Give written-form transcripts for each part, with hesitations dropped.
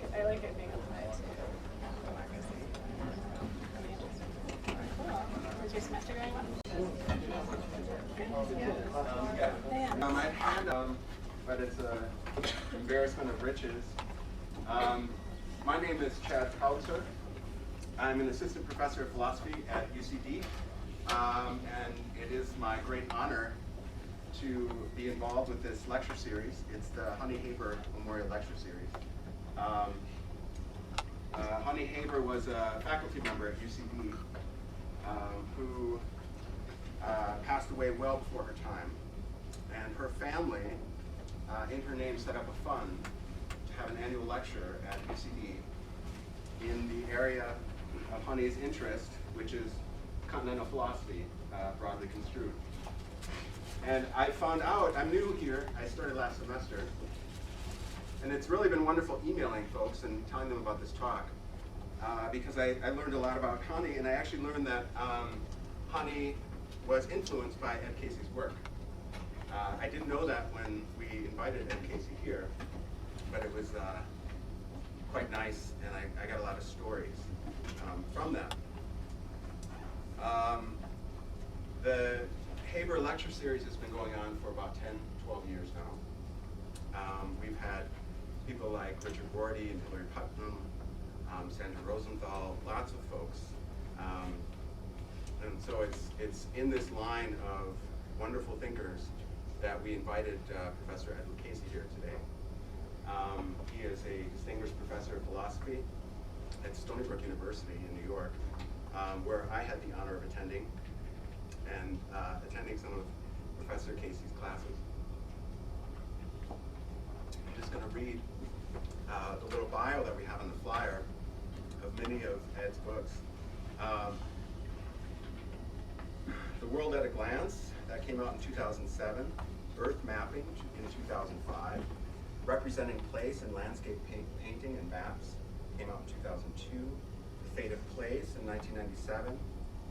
like it being applied to democracy. Really interesting. Cool. Is your semester going well? I had, but it's an embarrassment of riches. My name is Chad Kautzer. I'm an assistant professor of philosophy at UCD, and it is my great honor to be involved with this lecture series. It's the Honey Haber Memorial Lecture Series. Honey Haber was a faculty member at UCD who passed away well before her time. And her family, in her name, set up a fund to have an annual lecture at UCD in the area of Honey's interest, which is continental philosophy, broadly construed. And I found out, I'm new here, I started last semester, and it's really been wonderful emailing folks and telling them about this talk, because I learned a lot about Honey, and I actually learned that Honey was influenced by Ed Casey's work. I didn't know that when we invited Ed Casey here, but it was quite nice, and I got a lot of stories from that. The Haber Lecture Series has been going on for about 10, 12 years now. We've had people like Richard Rorty and Hilary Putnam, Sandra Rosenthal, lots of folks. And so it's in this line of wonderful thinkers that we invited Professor Edward Casey here today. He is a distinguished professor of philosophy at Stony Brook University in New York, where I had the honor of attending and attending some of Professor Casey's classes. I'm just going to read the little bio that we have on the flyer of many of Ed's books. The World at a Glance, that came out in 2007. Earth Mapping in 2005. Representing Place in Landscape Painting and Maps came out in 2002. The Fate of Place in 1997.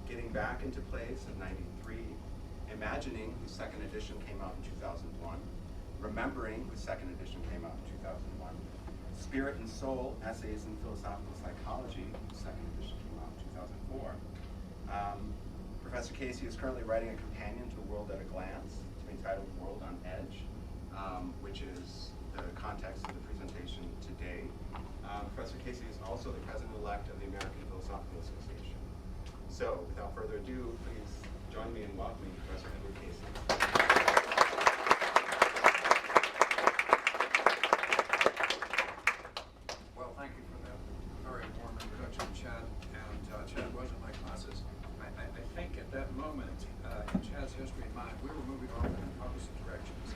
Getting Back into Place in 93. Imagining, whose second edition came out in 2001. Remembering, whose second edition came out in 2001. Spirit and Soul, Essays in Philosophical Psychology, whose second edition came out in 2004. Professor Casey is currently writing a companion to World at a Glance, entitled World on Edge, which is the context of the presentation today. Professor Casey is also the president-elect of the American Philosophical Association. So, without further ado, please join me in welcoming Professor Edward Casey. Well, thank you for that very warm introduction, Chad. And Chad was in my classes. I think at that moment in Chad's history and mine, we were moving off in opposite directions.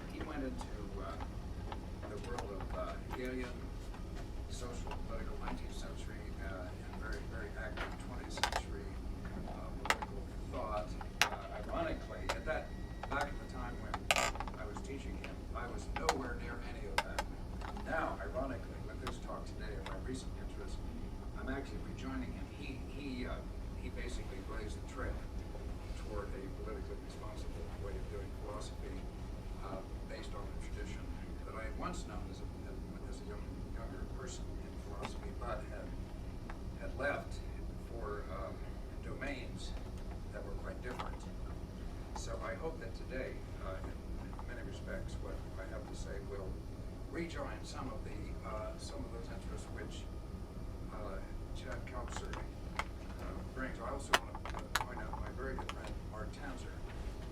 He went into the world of Hegelian, social, political 19th century, and very, very active 20th century political thought. Ironically, back at the time when I was teaching him, I was nowhere near any of that. Now, ironically, with this talk today and my recent interest, I'm actually rejoining him. He basically blazed the trail toward a politically responsible way of doing philosophy based on the tradition that I had once known as a younger person in philosophy, but had left for domains that were quite different. So I hope that today, in many respects, what I have to say will rejoin some of those interests which Chad Kautzer brings. I also want to point out my very good friend Mark Tanzer,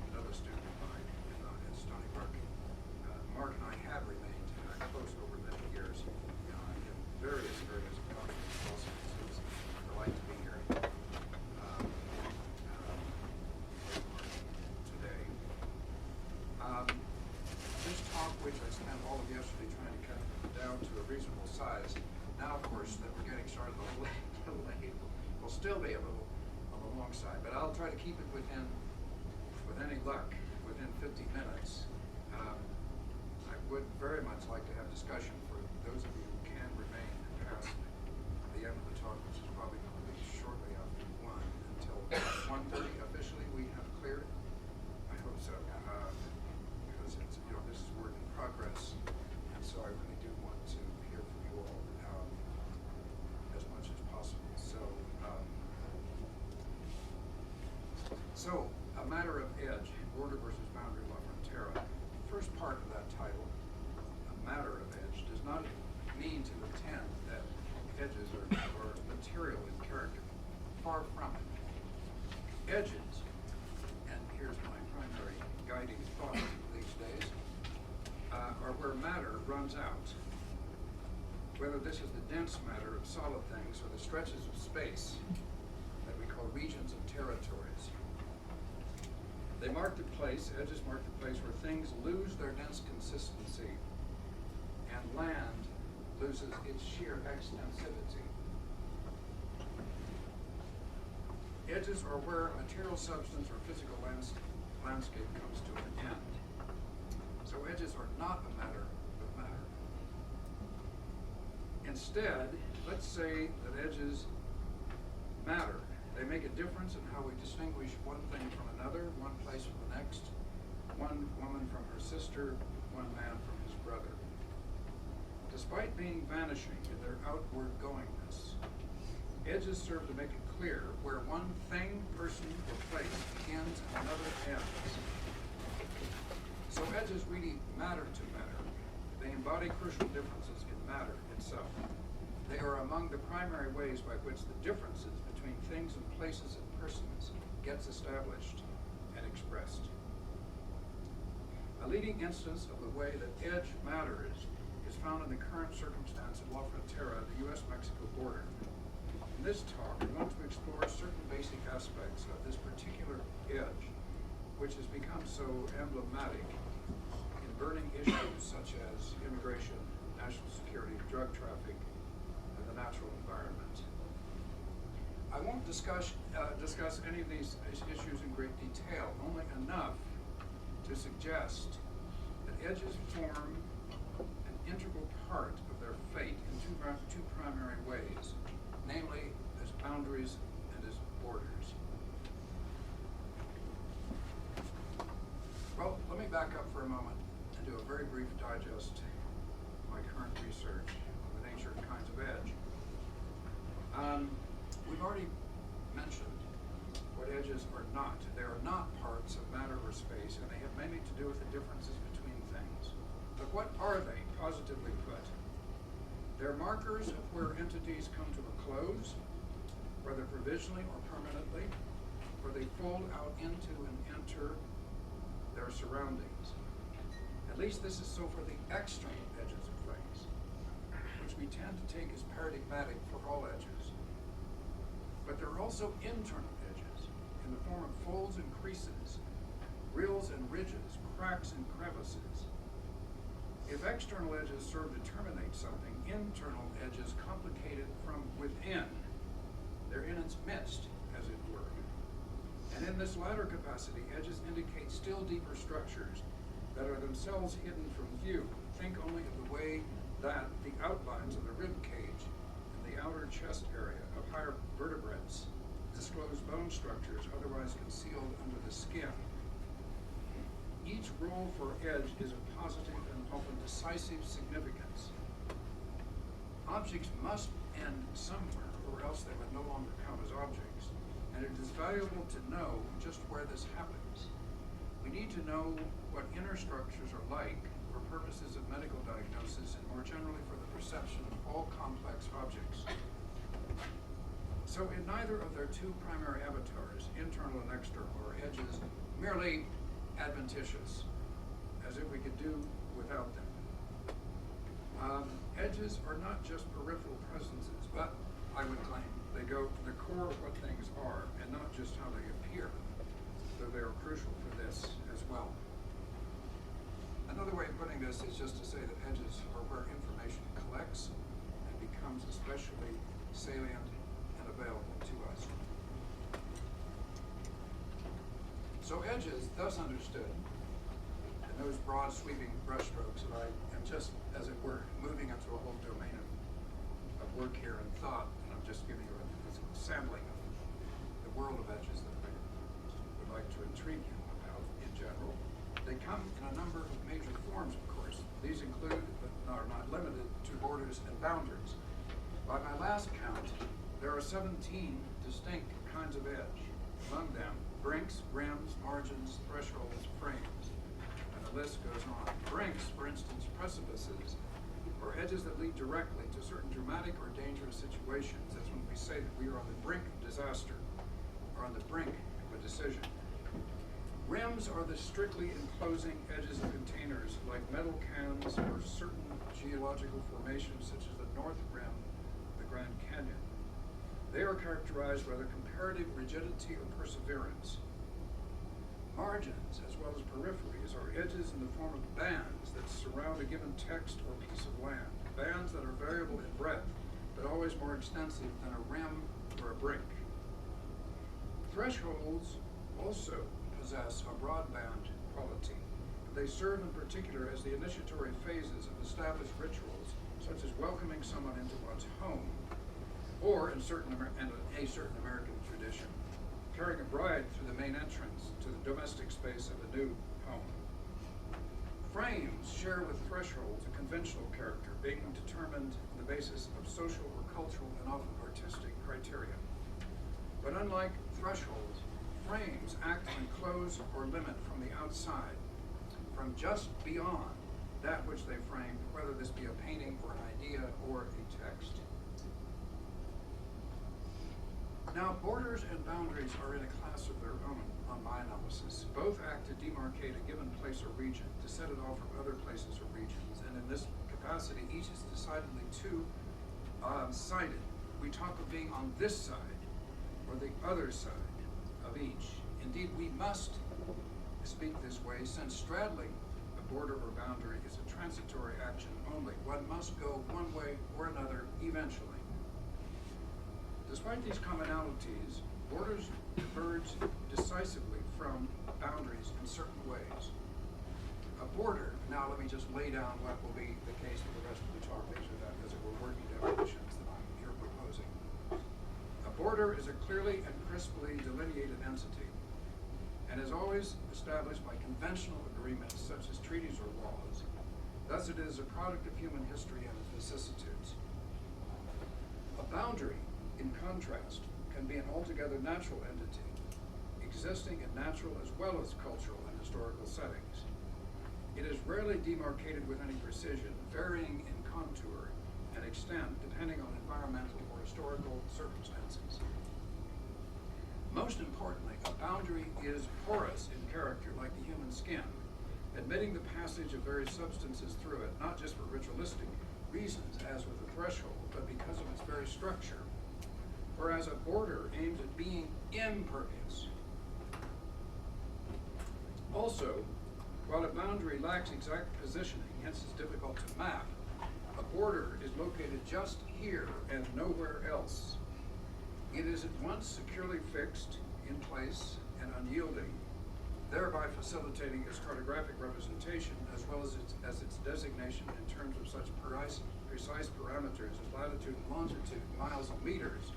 another student of mine at Stony Brook. Mark and I have remained close over many years in various conferences. It's a delight to be here today. This talk, which I spent all of yesterday trying to cut down to a reasonable size, now of course that we're getting started a little late, will still be a little on the long side, but I'll try to keep it with any luck, within 50 minutes. I would very much like to have discussion for those of you who can remain past the end of the talk, which is probably going to be shortly after 1, until 1:30 officially we have cleared. I hope so, because it's, this is work in progress, and so I really do want to hear from you all. So, a matter of edge, border versus boundary law, Frontera. The first part of that title, a matter of edge, does not mean to pretend that edges are material in character. Far from it. Edges, and here's my primary guiding thought these days, are where matter runs out. Whether this is the dense matter of solid things or the stretches of space that we call regions and territories. They mark the place, edges mark the place where things lose their dense consistency and land loses its sheer extensivity. Edges are where material substance or physical landscape comes to an end. So edges are not a matter of matter. Instead, let's say that edges matter. They make a difference in how we distinguish one thing from another, one place from the next, one woman from her sister, one man from his brother. Despite being vanishing in their outward goingness, edges serve to make it clear where one thing, person, or place begins and another ends. So edges really matter to matter. They embody crucial differences in matter itself. They are among the primary ways by which the differences between things and places and persons gets established and expressed. A leading instance of the way that edge matters is found in the current circumstance of La Frontera, the U.S.-Mexico border. In this talk, I want to explore certain basic aspects of this particular edge, which has become so emblematic in burning issues such as immigration, national security, drug traffic, and the natural environment. I won't discuss any of these issues in great detail, only enough to suggest that edges form an integral part of their fate in two primary ways, namely as boundaries and as borders. Well, let me back up for a moment and do a very brief digest of my current research on the nature and kinds of edge. We've already mentioned what edges are not. They are not parts of matter or space, and they have mainly to do with the differences between things. But what are they, positively put? They're markers of where entities come to a close, whether provisionally or permanently, where they fold out into and enter their surroundings. At least this is so for the external edges of things, which we tend to take as paradigmatic for all edges. But there are also internal edges in the form of folds and creases, rills and ridges, cracks and crevices. If external edges serve to terminate something, internal edges complicate it from within. They're in its midst, as it were. And in this latter capacity, edges indicate still deeper structures that are themselves hidden from view. Think only of the way that the outlines of the rib cage and the outer chest area of higher vertebrates disclose bone structures otherwise concealed under the skin. Each role for edge is of positive and often decisive significance. Objects must end somewhere, or else they would no longer count as objects, and it is valuable to know just where this happens. We need to know what inner structures are like for purposes of medical diagnosis and more generally for the perception of all complex objects. So in neither of their two primary avatars, internal and external, are edges merely adventitious, as if we could do without them. Edges are not just peripheral presences, but I would claim they go to the core of what things are and not just how they appear, though they are crucial for this as well. Another way of putting this is just to say that edges are where information collects and becomes especially salient and available to us. So edges, thus understood, and those broad sweeping brushstrokes that I am just, as it were, moving into a whole domain of work here and thought, and I'm just giving you a sampling of the world of edges that I would like to intrigue you about in general. They come in a number of major forms, of course. These include, but are not limited to, borders and boundaries. By my last count, there are 17 distinct kinds of edge. Among them, brinks, rims, margins, thresholds, frames, and the list goes on. Brinks, for instance, precipices, or edges that lead directly to certain dramatic or dangerous situations. That's when we say that we are on the brink of disaster, or on the brink of a decision. Rims are the strictly enclosing edges of containers, like metal cans or certain geological formations, such as the North Rim of the Grand Canyon. They are characterized by their comparative rigidity or perseverance. Margins, as well as peripheries, are edges in the form of bands that surround a given text or piece of land. Bands that are variable in breadth, but always more extensive than a rim or a brink. Thresholds also possess a broadband quality. They serve in particular as the initiatory phases of established rituals, such as welcoming someone into one's home, or in a certain American tradition, carrying a bride through the main entrance to the domestic space of a new home. Frames share with thresholds a conventional character, being determined on the basis of social or cultural and often artistic criteria. But unlike thresholds, frames act to enclose or limit from the outside, from just beyond that which they frame, whether this be a painting or an idea or a text. Now, borders and boundaries are in a class of their own on my analysis. Both act to demarcate a given place or region, to set it off from other places or regions, and in this capacity, each is decidedly two-sided. We talk of being on this side or the other side of each. Indeed, we must speak this way, since straddling a border or boundary is a transitory action only. One must go one way or another eventually. Despite these commonalities, borders diverge decisively from boundaries in certain ways. A border, now let me just lay down what will be the case for the rest of the talk. These are as it were working definitions that I'm here proposing. A border is a clearly and crisply delineated entity, and is always established by conventional agreements such as treaties or laws. Thus it is a product of human history and its vicissitudes. A boundary, in contrast, can be an altogether natural entity, existing in natural as well as cultural and historical settings. It is rarely demarcated with any precision, varying in contour and extent depending on environmental or historical circumstances. Most importantly, a boundary is porous in character, like the human skin, admitting the passage of various substances through it, not just for ritualistic reasons, as with the threshold, but because of its very structure. Whereas a border aims at being impervious. Also, while a boundary lacks exact positioning, hence is difficult to map, a border is located just here and nowhere else. It is at once securely fixed, in place, and unyielding, thereby facilitating its cartographic representation as well as its designation in terms of such precise parameters as latitude and longitude, miles and meters.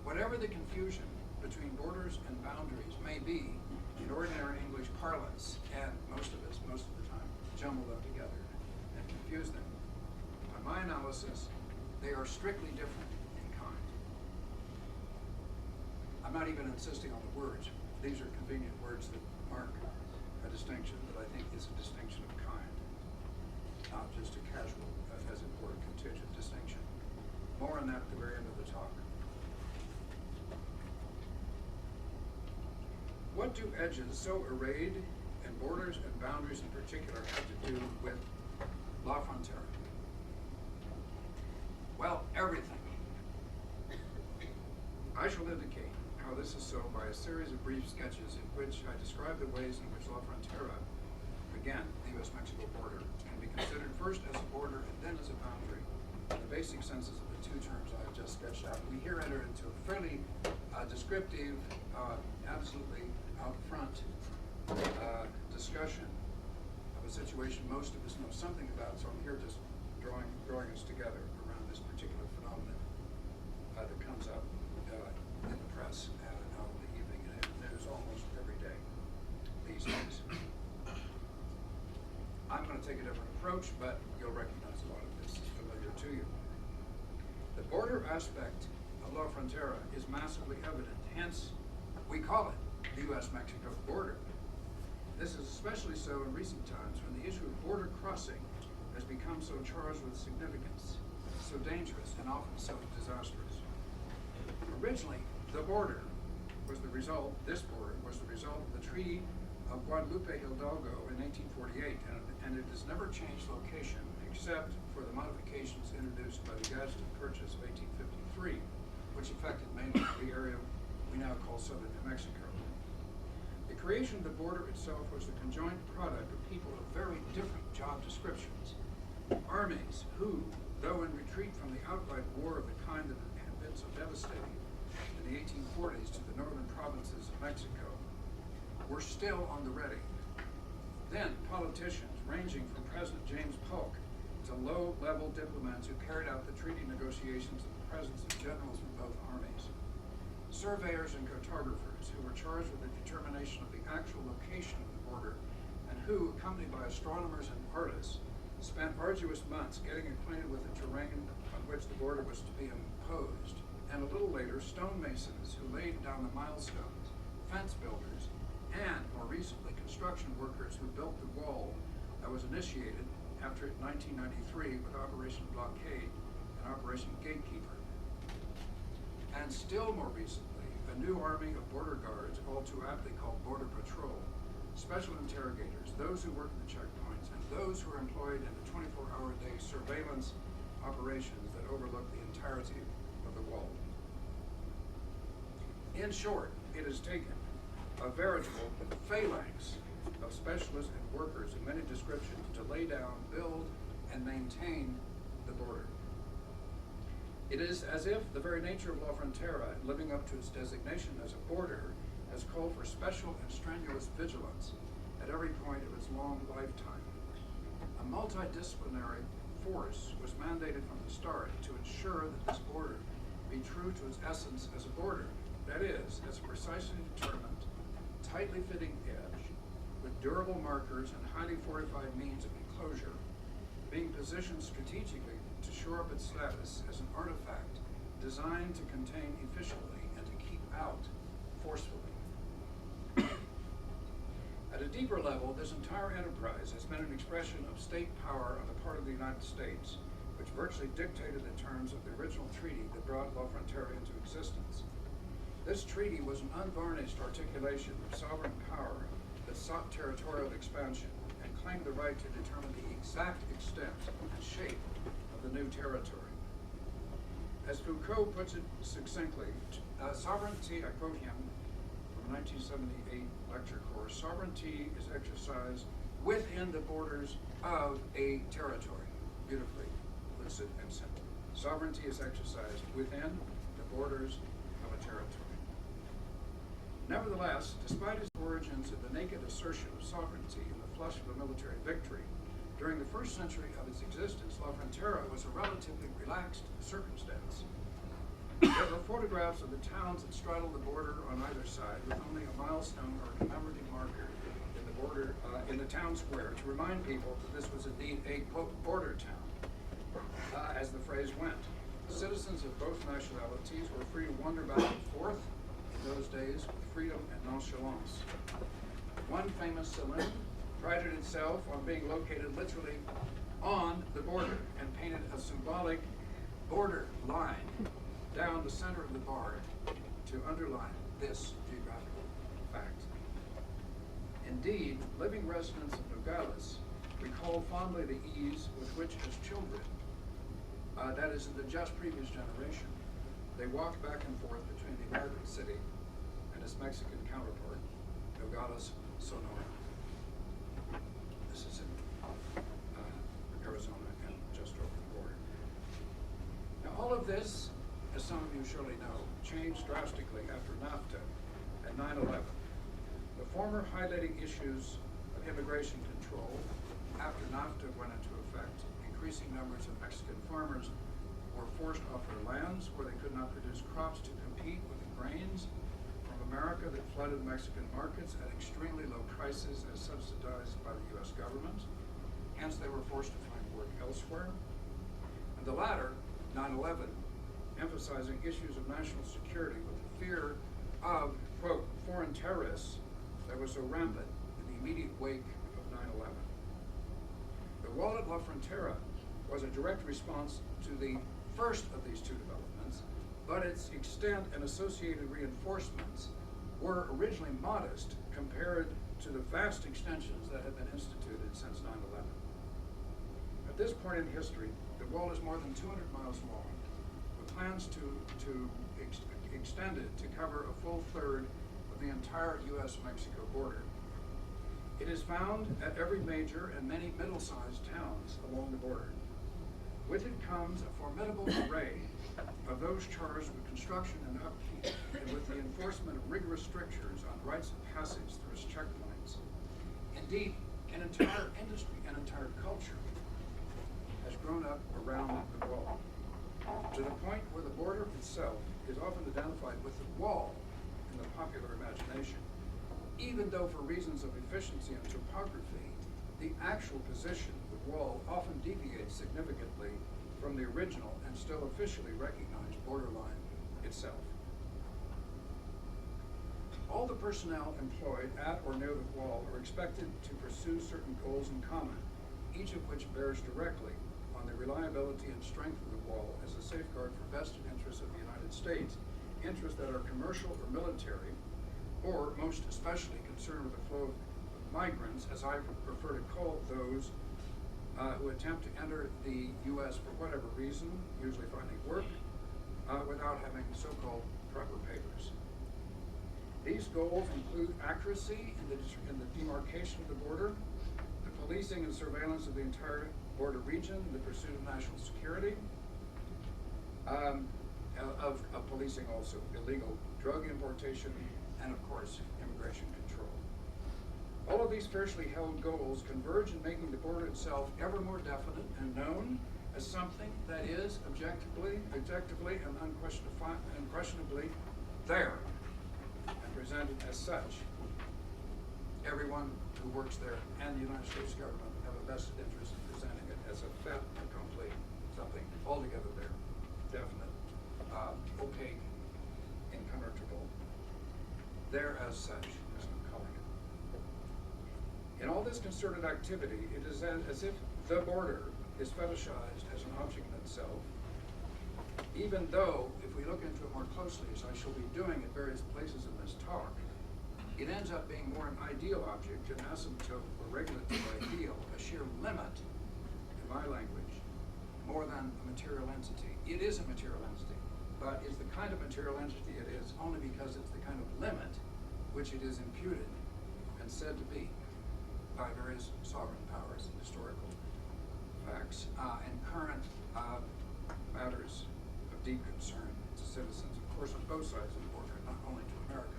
Whatever the confusion between borders and boundaries may be, in ordinary English parlance, and most of the time, jumble them together and confuse them. By my analysis, they are strictly different in kind. I'm not even insisting on the words. These are convenient words that mark a distinction that I think is a distinction of kind, not just a casual, as it were, contingent distinction. More on that at the very end of the talk. What do edges so arrayed, and borders and boundaries in particular, have to do with La Frontera? Well, everything. I shall indicate how this is so by a series of brief sketches in which I describe the ways in which La Frontera, again, the US-Mexico border, can be considered first as a border and then as a boundary, in the basic senses of the two terms I have just sketched out. We here enter into a fairly descriptive, absolutely out front discussion of a situation most of us know something about, so I'm here just drawing us together around this particular phenomenon that comes up in the press out in the evening, and there's almost every day these days. I'm going to take a different approach, but you'll recognize a lot of this is familiar to you. The border aspect of La Frontera is massively evident, hence We call it the U.S.-Mexico border. This is especially so in recent times when the issue of border crossing has become so charged with significance, so dangerous, and often so disastrous. Originally, the border was the result, this border was the result of the Treaty of Guadalupe Hidalgo in 1848, and it has never changed location except for the modifications introduced by the Gadsden Purchase of 1853, which affected mainly the area we now call southern New Mexico. The creation of the border itself was the conjoint product of people of very different job descriptions. Armies who, though in retreat from the outright war of the kind that had been so devastating in the 1840s to the northern provinces of Mexico, were still on the ready. Then politicians ranging from President James Polk to low-level diplomats who carried out the treaty negotiations in the presence of generals from both armies. Surveyors and cartographers who were charged with the determination of the actual location of the border and who, accompanied by astronomers and artists, spent arduous months getting acquainted with the terrain on which the border was to be imposed, and a little later, stonemasons who laid down the milestones, fence builders, and, more recently, construction workers who built the wall that was initiated after 1993 with Operation Blockade and Operation Gatekeeper. And still more recently, a new army of border guards, all too aptly called Border Patrol, special interrogators, those who work in the checkpoints, and those who are employed in the 24-hour-a-day surveillance operations that overlook the entirety of the wall. In short, it has taken a veritable phalanx of specialists and workers of many descriptions to lay down, build, and maintain the border. It is as if the very nature of La Frontera, living up to its designation as a border, has called for special and strenuous vigilance at every point of its long lifetime. A multidisciplinary force was mandated from the start to ensure that this border be true to its essence as a border, that is, as a precisely determined, tightly fitting edge, with durable markers and highly fortified means of enclosure, being positioned strategically to shore up its status as an artifact designed to contain efficiently and to keep out forcefully. At a deeper level, this entire enterprise has been an expression of state power on the part of the United States, which virtually dictated the terms of the original treaty that brought La Frontera into existence. This treaty was an unvarnished articulation of sovereign power that sought territorial expansion and claimed the right to determine the exact extent and shape of the new territory. As Foucault puts it succinctly, sovereignty, I quote him from a 1978 lecture course, sovereignty is exercised within the borders of a territory. Beautifully lucid and simple. Sovereignty is exercised within the borders of a territory. Nevertheless, despite its origins in the naked assertion of sovereignty in the flush of a military victory, during the first century of its existence, La Frontera was a relatively relaxed circumstance. There were photographs of the towns that straddled the border on either side, with only a milestone or commemorative marker in the border in the town square to remind people that this was indeed a quote border town, as the phrase went. Citizens of both nationalities were free to wander back and forth in those days with freedom and nonchalance. One famous saloon prided itself on being located literally on the border and painted a symbolic border line down the center of the bar to underline this geographical fact. Indeed, living residents of Nogales recall fondly the ease with which, as children, that is in the just previous generation, they walked back and forth between the American city and its Mexican counterpart, Nogales, Sonora. This is in Arizona and just over the border. Now, all of this, as some of you surely know, changed drastically after NAFTA and 9/11. The former highlighting issues of immigration control after NAFTA went into effect, increasing numbers of Mexican farmers were forced off their lands where they could not produce crops to compete with the grains from America that flooded Mexican markets at extremely low prices as subsidized by the U.S. government. Hence, they were forced to find work elsewhere. And the latter, 9/11, emphasizing issues of national security with the fear of quote, foreign terrorists that was so rampant in the immediate wake of 9/11. The wall at La Frontera was a direct response to the first of these two developments, but its extent and associated reinforcements were originally modest compared to the vast extensions that had been instituted since 9/11. At this point in history, the wall is more than 200 miles long, with plans to extend it to cover a full third of the entire U.S.-Mexico border. It is found at every major and many middle-sized towns along the border. With it comes a formidable array of those charged with construction and upkeep, and with the enforcement of rigorous strictures on rights of passage through its checkpoints. Indeed, an entire industry, an entire culture has grown up around the wall, to the point where the border itself is often identified with the wall in the popular imagination, even though for reasons of efficiency and topography, the actual position of the wall often deviates significantly from the original and still officially recognized borderline itself. All the personnel employed at or near the wall are expected to pursue certain goals in common, each of which bears directly on the reliability and strength of the wall as a safeguard for vested interests of the United States, interests that are commercial or military, or most especially concerned with the flow of migrants, as I prefer to call those who attempt to enter the U.S. for whatever reason, usually finding work, without having so-called proper papers. These goals include accuracy in the demarcation of the border, the policing and surveillance of the entire border region, the pursuit of national security, of policing also illegal drug importation, and of course, immigration control. All of these fiercely held goals converge in making the border itself ever more definite and known as something that is objectively and unquestionably there, and presented as such. Everyone who works there and the United States government have a vested interest in presenting it as a fait accompli, something altogether there, definite, opaque, impenetrable, there as such, as I'm calling it. In all this concerted activity, it is as if the border is fetishized as an object in itself, even though, if we look into it more closely, as I shall be doing at various places in this talk, it ends up being more an ideal object, an asymptote or regulative ideal, a sheer limit, in my language, more than a material entity. It is a material entity, but it's the kind of material entity it is only because it's the kind of limit which it is imputed and said to be by various sovereign powers, historical facts, and current matters of deep concern to citizens, of course, on both sides of the border, not only to America.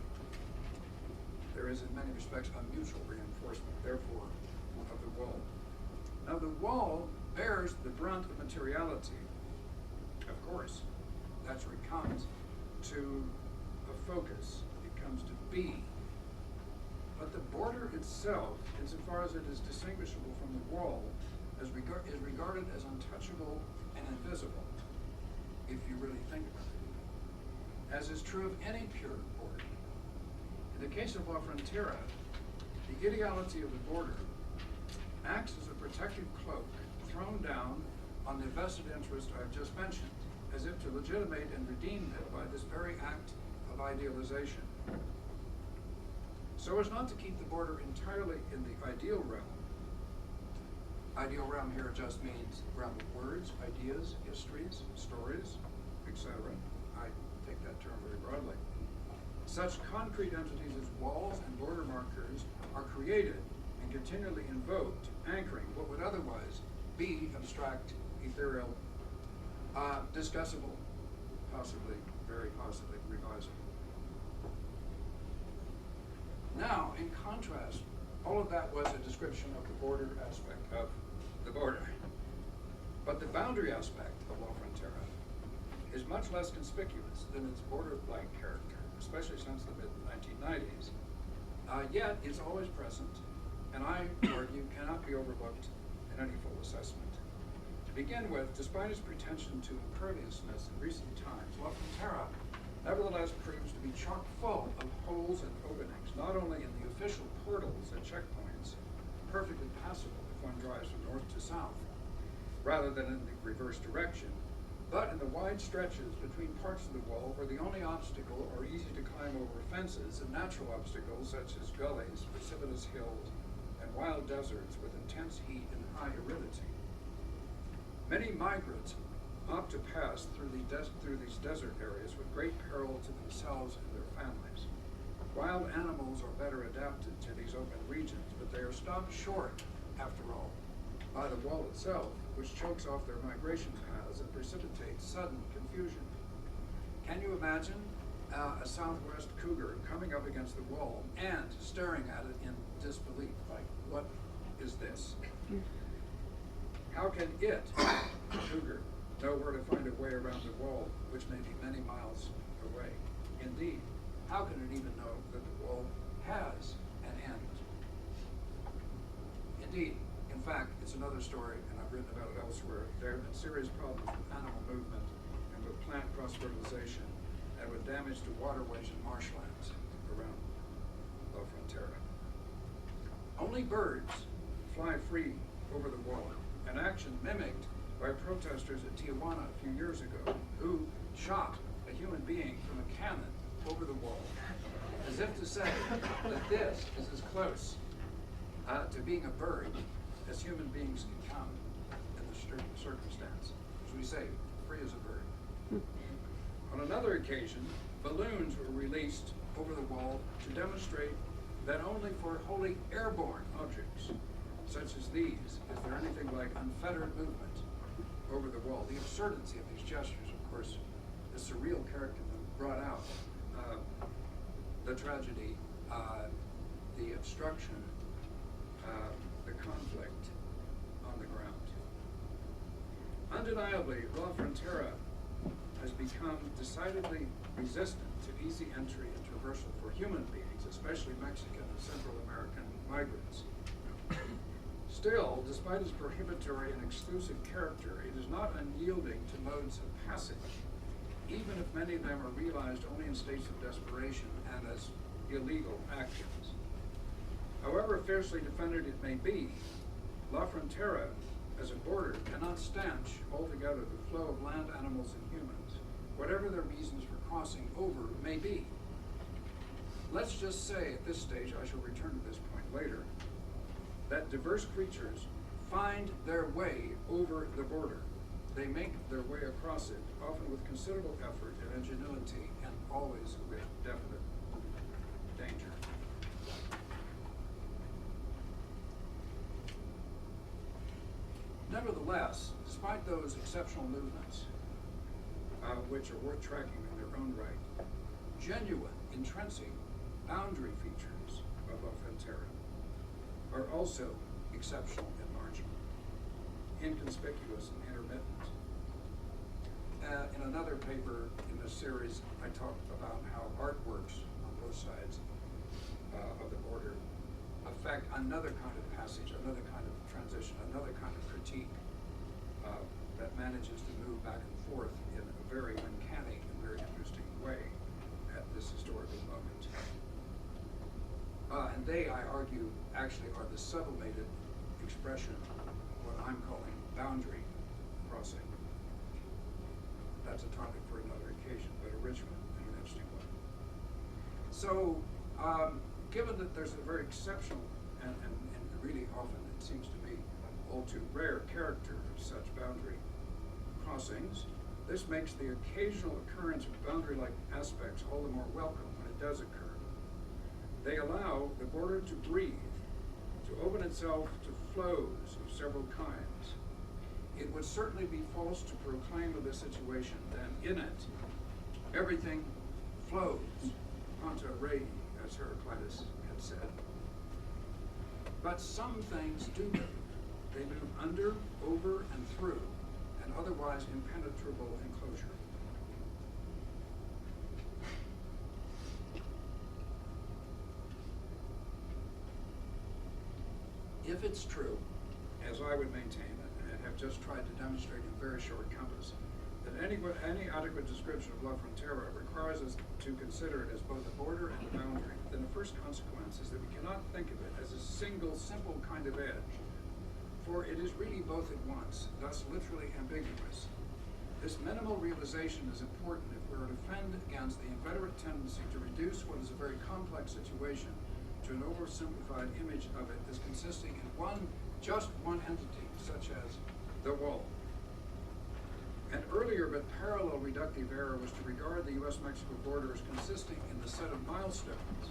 There is, in many respects, a mutual reinforcement, therefore, of the wall. Now, the wall bears the brunt of materiality, of course. That's where it comes to a focus, it comes to be. But the border itself, insofar as it is distinguishable from the wall, is regarded as untouchable and invisible, if you really think about it, as is true of any pure border. In the case of La Frontera, the ideality of the border acts as a protective cloak thrown down on the vested interest I've just mentioned, as if to legitimate and redeem it by this very act of idealization. So as not to keep the border entirely in the ideal realm. Ideal realm here just means realm of words, ideas, histories, stories, etc. I take that term very broadly. Such concrete entities as walls and border markers are created and continually invoked, anchoring what would otherwise be abstract, ethereal, discussable, possibly, very possibly, revisable. Now, in contrast, all of that was a description of the border aspect of the border. But the boundary aspect of La Frontera is much less conspicuous than its border-like character, especially since the mid-1990s. Yet, it's always present, and I argue cannot be overlooked in any full assessment. To begin with, despite its pretension to imperviousness in recent times, La Frontera nevertheless proves to be chock full of holes and openings, not only in the official portals and checkpoints, perfectly passable if one drives from north to south, rather than in the reverse direction, but in the wide stretches between parts of the wall where the only obstacle are easy to climb over fences and natural obstacles such as gullies, precipitous hills, and wild deserts with intense heat and high aridity. Many migrants opt to pass through these desert areas with great peril to themselves and their families. Wild animals are better adapted to these open regions, but they are stopped short, after all, by the wall itself, which chokes off their migration paths and precipitates sudden confusion. Can you imagine a southwest cougar coming up against the wall and staring at it in disbelief, like, what is this? How can it, the cougar, know where to find a way around the wall, which may be many miles away? Indeed, how can it even know that the wall has an end? Indeed, in fact, it's another story, and I've written about it elsewhere. There have been serious problems with animal movement and with plant cross-fertilization and with damage to waterways and marshlands around La Frontera. Only birds fly free over the wall, an action mimicked by protesters at Tijuana a few years ago, who shot a human being from a cannon over the wall, as if to say that this is as close to being a bird as human beings can come in the circumstance. As we say, free as a bird. On another occasion, balloons were released over the wall to demonstrate that only for wholly airborne objects, such as these, is there anything like unfettered movement over the wall. The absurdity of these gestures, of course, the surreal character that brought out the tragedy, the obstruction, the conflict on the ground. Undeniably, La Frontera has become decidedly resistant to easy entry and traversal for human beings, especially Mexican and Central American migrants. Still, despite its prohibitory and exclusive character, it is not unyielding to modes of passage, even if many of them are realized only in states of desperation and as illegal actions. However fiercely defended it may be, La Frontera, as a border, cannot stanch altogether the flow of land animals and humans, whatever their reasons for crossing over may be. Let's just say at this stage, I shall return to this point later, that diverse creatures find their way over the border. They make their way across it, often with considerable effort and ingenuity, and always with definite danger. Nevertheless, despite those exceptional movements, which are worth tracking in their own right, genuine, intrinsic boundary features of La Frontera are also exceptional and marginal, inconspicuous and intermittent. In another paper in this series, I talked about how artworks on both sides of the border affect another kind of passage, another kind of transition, another kind of critique that manages to move back and forth in a very uncanny and very interesting way at this historical moment. And they, I argue, actually are the sublimated expression of what I'm calling boundary crossing. That's a topic for another occasion, but a rich one and an interesting one. So, given that there's a very exceptional and really often it seems to be all too rare character of such boundary crossings, this makes the occasional occurrence of boundary-like aspects all the more welcome when it does occur. They allow the border to breathe, to open itself to flows of several kinds. It would certainly be false to proclaim of this situation that in it, everything flows onto rei, as Heraclitus had said. But some things do move. They move under, over, and through an otherwise impenetrable enclosure. If it's true, as I would maintain and have just tried to demonstrate in very short compass, that any adequate description of La Frontera requires us to consider it as both a border and a boundary, then the first consequence is that we cannot think of it as a single, simple kind of edge, for it is really both at once, thus literally ambiguous. This minimal realization is important if we are to defend against the inveterate tendency to reduce what is a very complex situation to an oversimplified image of it as consisting in just one entity, such as the wall. An earlier but parallel reductive error was to regard the U.S.-Mexico border as consisting in the set of milestones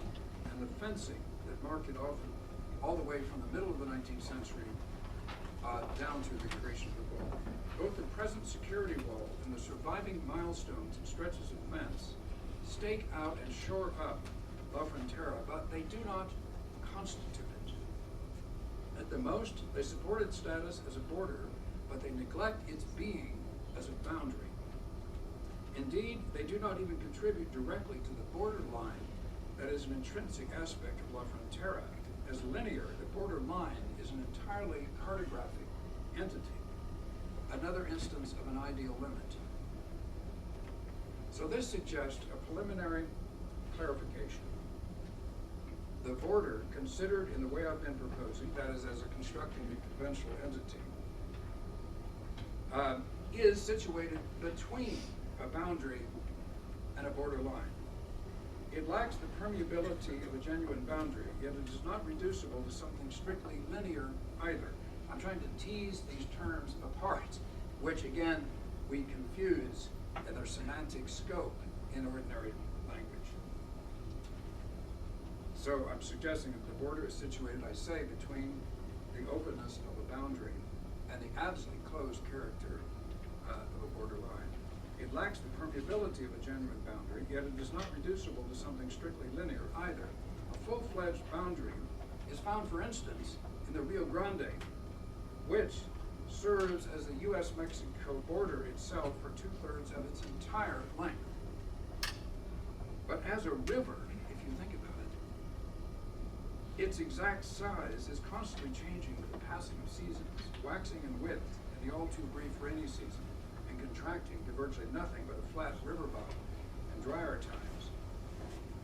and the fencing that marked it off all the way from the middle of the 19th century down to the creation of the wall. Both the present security wall and the surviving milestones and stretches of fence stake out and shore up La Frontera, but they do not constitute it. At the most, they support its status as a border, but they neglect its being as a boundary. Indeed, they do not even contribute directly to the border line that is an intrinsic aspect of La Frontera. As linear, the border line is an entirely cartographic entity, another instance of an ideal limit. So this suggests a preliminary clarification. The border, considered in the way I've been proposing, that is as a constructing a conventional entity, is situated between a boundary and a border line. It lacks the permeability of a genuine boundary, yet it is not reducible to something strictly linear either. I'm trying to tease these terms apart, which again, we confuse in their semantic scope in ordinary language. So I'm suggesting that the border is situated, I say, between the openness of a boundary and the absolutely closed character of a border line. It lacks the permeability of a genuine boundary, yet it is not reducible to something strictly linear either. A full-fledged boundary is found, for instance, in the Rio Grande, which serves as the U.S.-Mexico border itself for 2/3 of its entire length. But as a river, if you think about it, its exact size is constantly changing with the passing of seasons, waxing in width in the all too brief rainy season, and contracting to virtually nothing but a flat river bottom in drier times.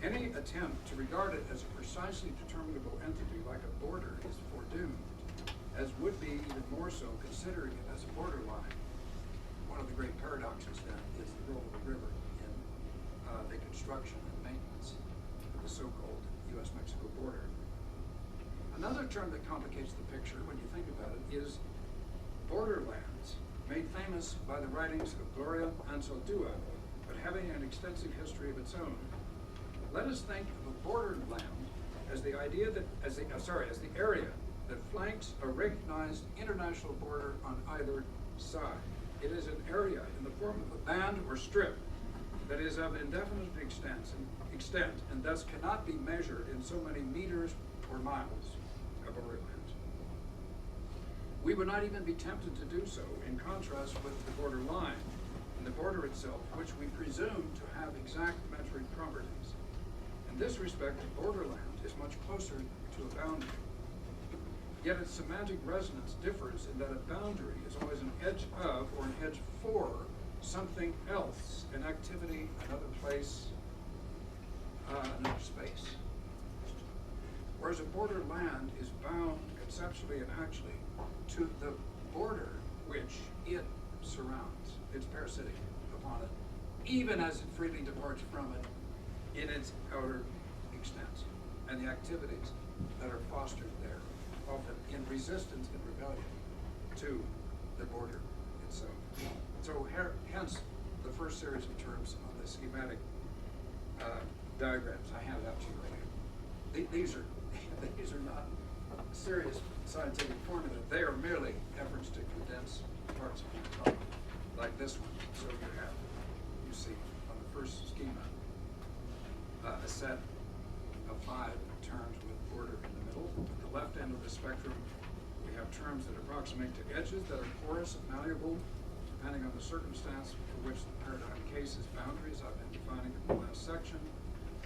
Any attempt to regard it as a precisely determinable entity like a border is foredoomed, as would be even more so considering it as a borderline. One of the great paradoxes then is the role of the river in the construction and maintenance of the so-called U.S.-Mexico border. Another term that complicates the picture when you think about it is borderlands, made famous by the writings of Gloria Anzaldúa, but having an extensive history of its own. Let us think of a borderland as the area that flanks a recognized international border on either side. It is an area in the form of a band or strip that is of indefinite extent and thus cannot be measured in so many meters or miles of borderland. We would not even be tempted to do so, in contrast with the border line and the border itself, which we presume to have exact metric properties. In this respect, the borderland is much closer to a boundary. Yet its semantic resonance differs in that a boundary is always an edge of or an edge for something else, an activity, another place, another space. Whereas a borderland is bound conceptually and actually to the border which it surrounds. It's parasitic upon it, even as it freely departs from it in its outer extent, and the activities that are fostered there, often in resistance and rebellion to the border itself. So hence the first series of terms on the schematic diagrams I have out to you earlier. These are not serious scientific formula. They are merely efforts to condense parts of the problem, like this one. So you see on the first schema, a set of 5 terms with border in the middle. At the left end of the spectrum, we have terms that approximate to edges that are porous and malleable, depending on the circumstance for which the paradigm case is boundaries I've been defining in the last section,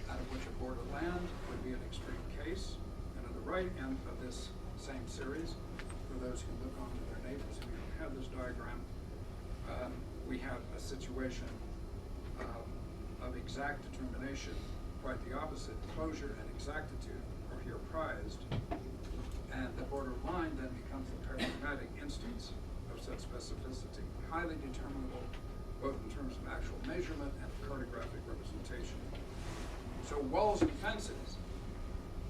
out of which a borderland would be an extreme case. And on the right end of this same series, for those who look onto their neighbors who don't have this diagram, we have a situation of exact determination. Quite the opposite. Closure and exactitude are here prized, and the border line then becomes a paradigmatic instance of such specificity, highly determinable both in terms of actual measurement and cartographic representation. So walls and fences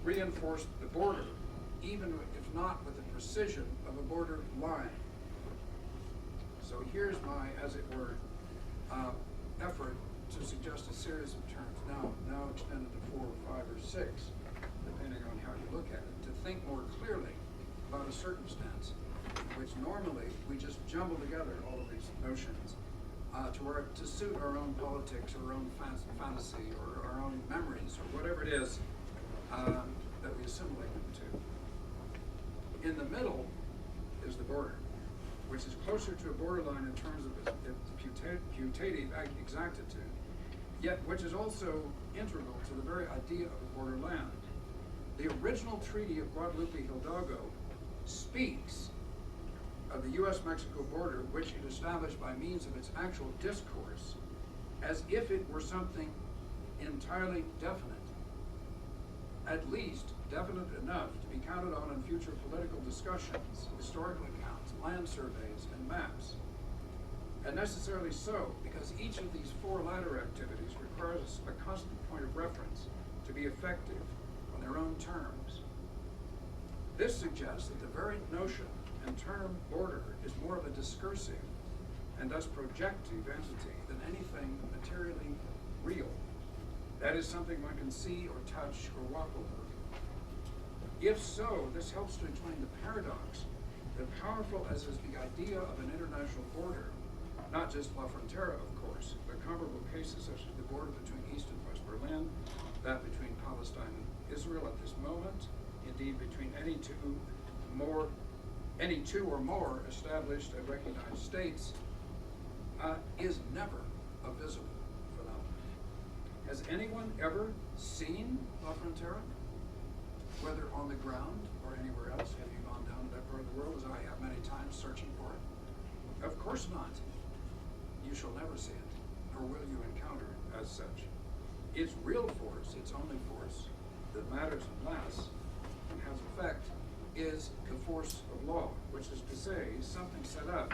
reinforce the border, even if not with the precision of a border line. So here's my, as it were, effort to suggest a series of terms, now extended to 4 or 5 or 6, depending on how you look at it, to think more clearly about a circumstance in which normally we just jumble together all of these notions to suit our own politics, or our own fantasy, or our own memories, or whatever it is that we assimilate them to. In the middle is the border, which is closer to a borderline in terms of its putative exactitude, yet which is also integral to the very idea of a borderland. The original Treaty of Guadalupe Hidalgo speaks of the U.S.-Mexico border, which it established by means of its actual discourse, as if it were something entirely definite, at least definite enough to be counted on in future political discussions, historical accounts, land surveys, and maps. And necessarily so, because each of these 4 latter activities requires a constant point of reference to be effective on their own terms. This suggests that the very notion and term border is more of a discursive and thus projective entity than anything materially real. That is something one can see or touch or walk over. If so, this helps to explain the paradox that, powerful as is the idea of an international border, not just La Frontera, of course, but comparable cases such as the border between East and West Berlin, that between Palestine and Israel at this moment, indeed between any two or more established and recognized states, is never a visible phenomenon. Has anyone ever seen La Frontera? Whether on the ground or anywhere else? Have you gone down to that part of the world, as I have many times, searching for it? Of course not. You shall never see it, nor will you encounter it as such. Its real force, its only force, that matters unless and has effect, is the force of law, which is to say, something set up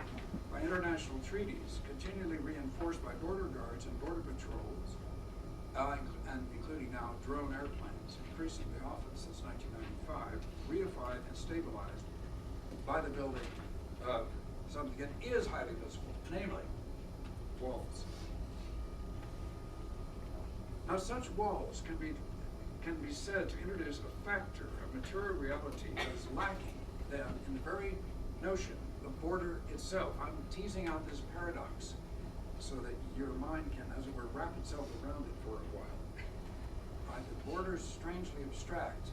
by international treaties, continually reinforced by border guards and border patrols, and including now drone airplanes, increasingly often since 1995, reified and stabilized by the building of something that is highly visible, namely walls. Now, such walls can be said to introduce a factor of material reality that is lacking then in the very notion of border itself. I'm teasing out this paradox so that your mind can, as it were, wrap itself around it for a while. Right? The border is strangely abstract.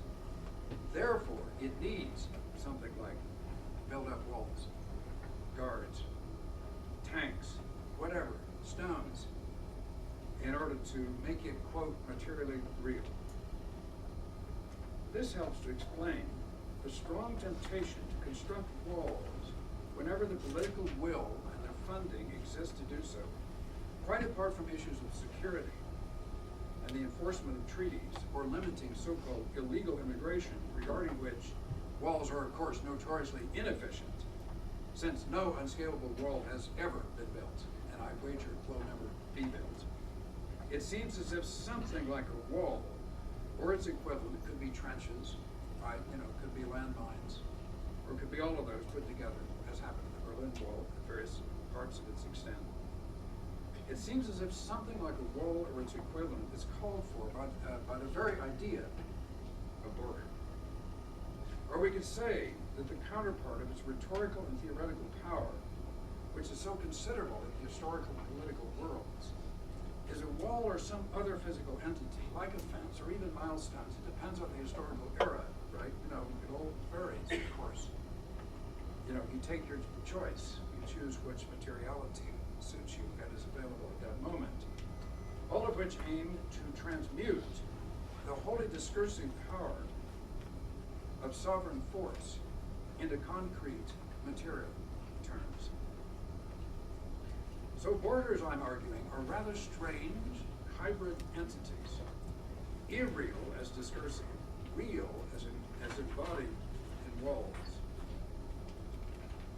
Therefore, it needs something like built-up walls, guards, tanks, whatever, stones, in order to make it, quote, materially real. This helps to explain the strong temptation to construct walls whenever the political will and their funding exist to do so, quite apart from issues of security and the enforcement of treaties or limiting so-called illegal immigration, regarding which walls are, of course, notoriously inefficient, since no unscalable wall has ever been built, and I wager will never be built. It seems as if something like a wall, or its equivalent, could be trenches, right? Could be landmines, or could be all of those put together, as happened in the Berlin Wall at various parts of its extent. It seems as if something like a wall or its equivalent is called for by the very idea of border. Or we could say that the counterpart of its rhetorical and theoretical power, which is so considerable in the historical and political worlds, is a wall or some other physical entity, like a fence or even milestones. It depends on the historical era, right? It all varies, of course. You take your choice. You choose which materiality suits you and is available at that moment. All of which aim to transmute the wholly discursive power of sovereign force into concrete material terms. So borders, I'm arguing, are rather strange hybrid entities. Irreal as discursive, real as embodied in walls,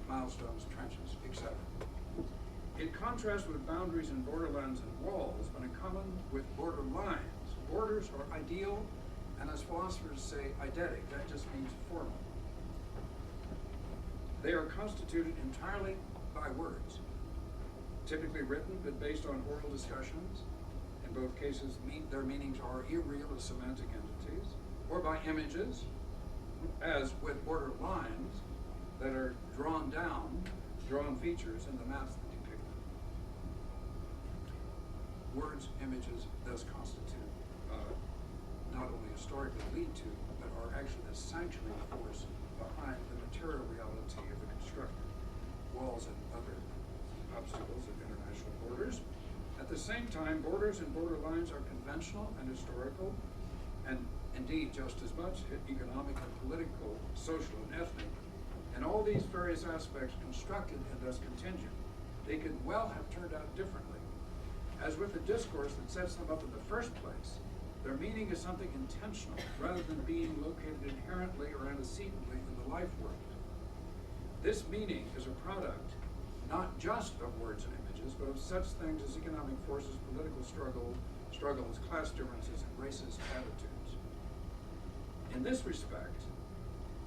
milestones, trenches, etc. In contrast with boundaries and borderlands and walls, but in common with border lines, borders are ideal, and as philosophers say, eidetic, that just means formal. They are constituted entirely by words, typically written but based on oral discussions. In both cases, their meanings are irreal as semantic entities, or by images, as with border lines that are drawn features in the maps that depict them. Words, images, thus constitute not only historically lead to, but are actually the sanctioning force behind the material reality of the constructed walls and other obstacles of international borders. At the same time, borders and border lines are conventional and historical, and indeed just as much economic and political, social and ethnic. And all these various aspects constructed and thus contingent, they could well have turned out differently. As with the discourse that sets them up in the first place, their meaning is something intentional rather than being located inherently or antecedently in the life world. This meaning is a product not just of words and images, but of such things as economic forces, political struggles, class differences, and racist attitudes. In this respect,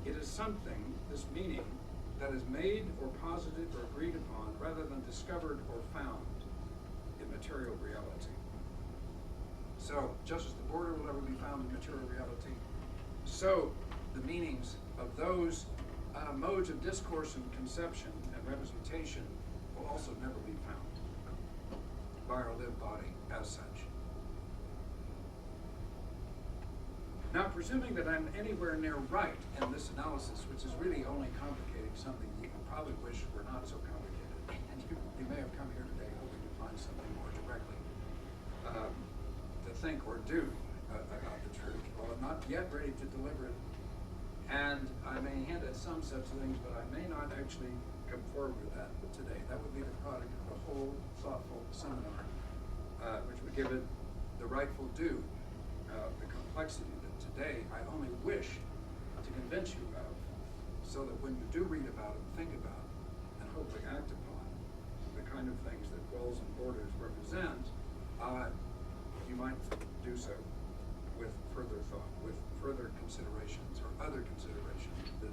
it is something, this meaning, that is made or posited or agreed upon rather than discovered or found in material reality. So, just as the border will never be found in material reality, so the meanings of those modes of discourse and conception and representation will also never be found by our lived body as such. Now, presuming that I'm anywhere near right in this analysis, which is really only complicating something you probably wish were not so complicated, and you may have come here today hoping to find something more directly to think or do about the truth. Well, I'm not yet ready to deliver it, and I may hint at some such things, but I may not actually come forward with that today. That would be the product of a whole thoughtful seminar, which would give it the rightful due of the complexity that today I only wish to convince you of, so that when you do read about it, think about, and hopefully act upon the kind of things that walls and borders represent, you might do so with further thought, with further considerations or other considerations that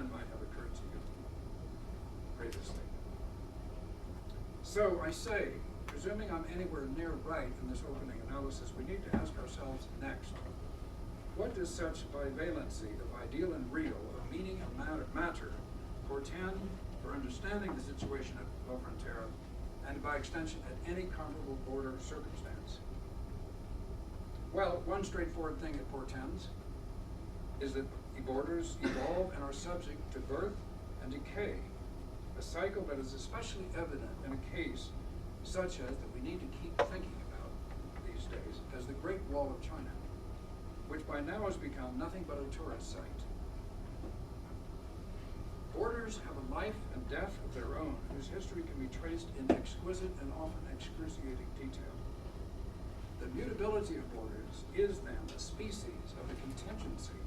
might have occurred to you previously. So I say, presuming I'm anywhere near right in this opening analysis, we need to ask ourselves next, what does such bivalency of ideal and real, of meaning and matter, portend for understanding the situation at La Frontera, and by extension at any comparable border circumstance? Well, one straightforward thing it portends is that the borders evolve and are subject to birth and decay, a cycle that is especially evident in a case such as that we need to keep thinking about these days as the Great Wall of China, which by now has become nothing but a tourist site. Borders have a life and death of their own, whose history can be traced in exquisite and often excruciating detail. The mutability of borders is then a species of the contingency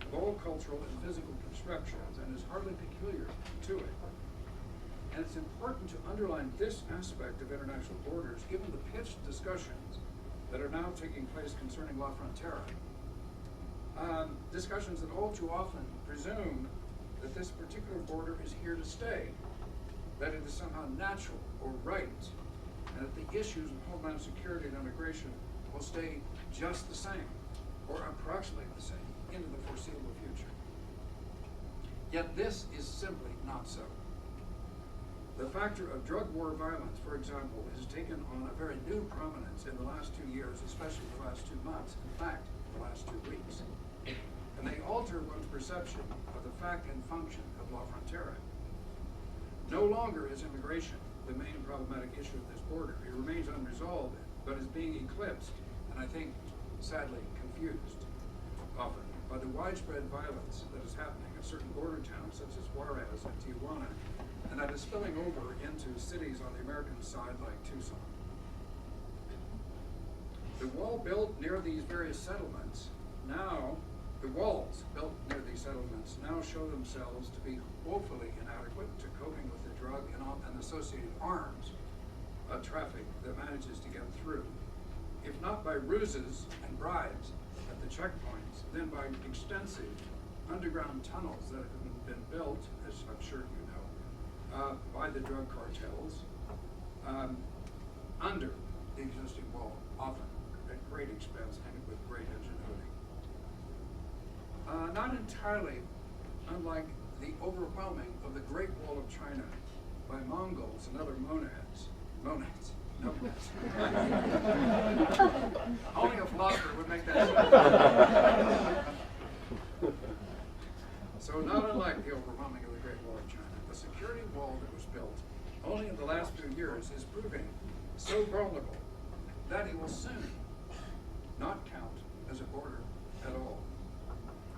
of all cultural and physical constructions, and is hardly peculiar to it. And it's important to underline this aspect of international borders, given the pitched discussions that are now taking place concerning La Frontera. Discussions that all too often presume that this particular border is here to stay, that it is somehow natural or right, and that the issues of homeland security and immigration will stay just the same, or approximately the same, into the foreseeable future. Yet this is simply not so. The factor of drug war violence, for example, has taken on a very new prominence in the last 2 years, especially the last 2 months, in fact, the last 2 weeks. And they alter one's perception of the fact and function of La Frontera. No longer is immigration the main problematic issue of this border. It remains unresolved, but is being eclipsed, and I think, sadly, confused, often, by the widespread violence that is happening in certain border towns such as Juarez and Tijuana, and that is spilling over into cities on the American side like Tucson. The wall built near these various settlements now, the walls built near these settlements now show themselves to be woefully inadequate to coping with the drug and associated arms traffic that manages to get through. If not by ruses and bribes at the checkpoints, then by extensive underground tunnels that have been built, as I'm sure you know, by the drug cartels under the existing wall, often at great expense and with great ingenuity. Not entirely unlike the overwhelming of the Great Wall of China by Mongols and other nomads. Only a philosopher would make that statement. So not unlike the overwhelming of the Great Wall of China, the security wall that was built only in the last few years is proving so vulnerable that it will soon not count as a border at all.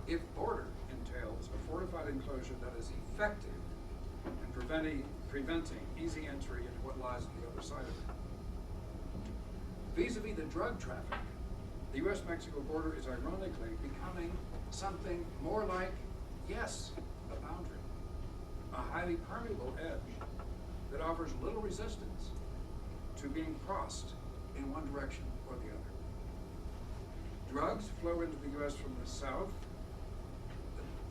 If border entails a fortified enclosure that is effective in preventing easy entry into what lies on the other side of it. Vis-a-vis the drug traffic, the U.S.-Mexico border is ironically becoming something more like, yes, a boundary, a highly permeable edge that offers little resistance to being crossed in one direction or the other. Drugs flow into the U.S. from the south,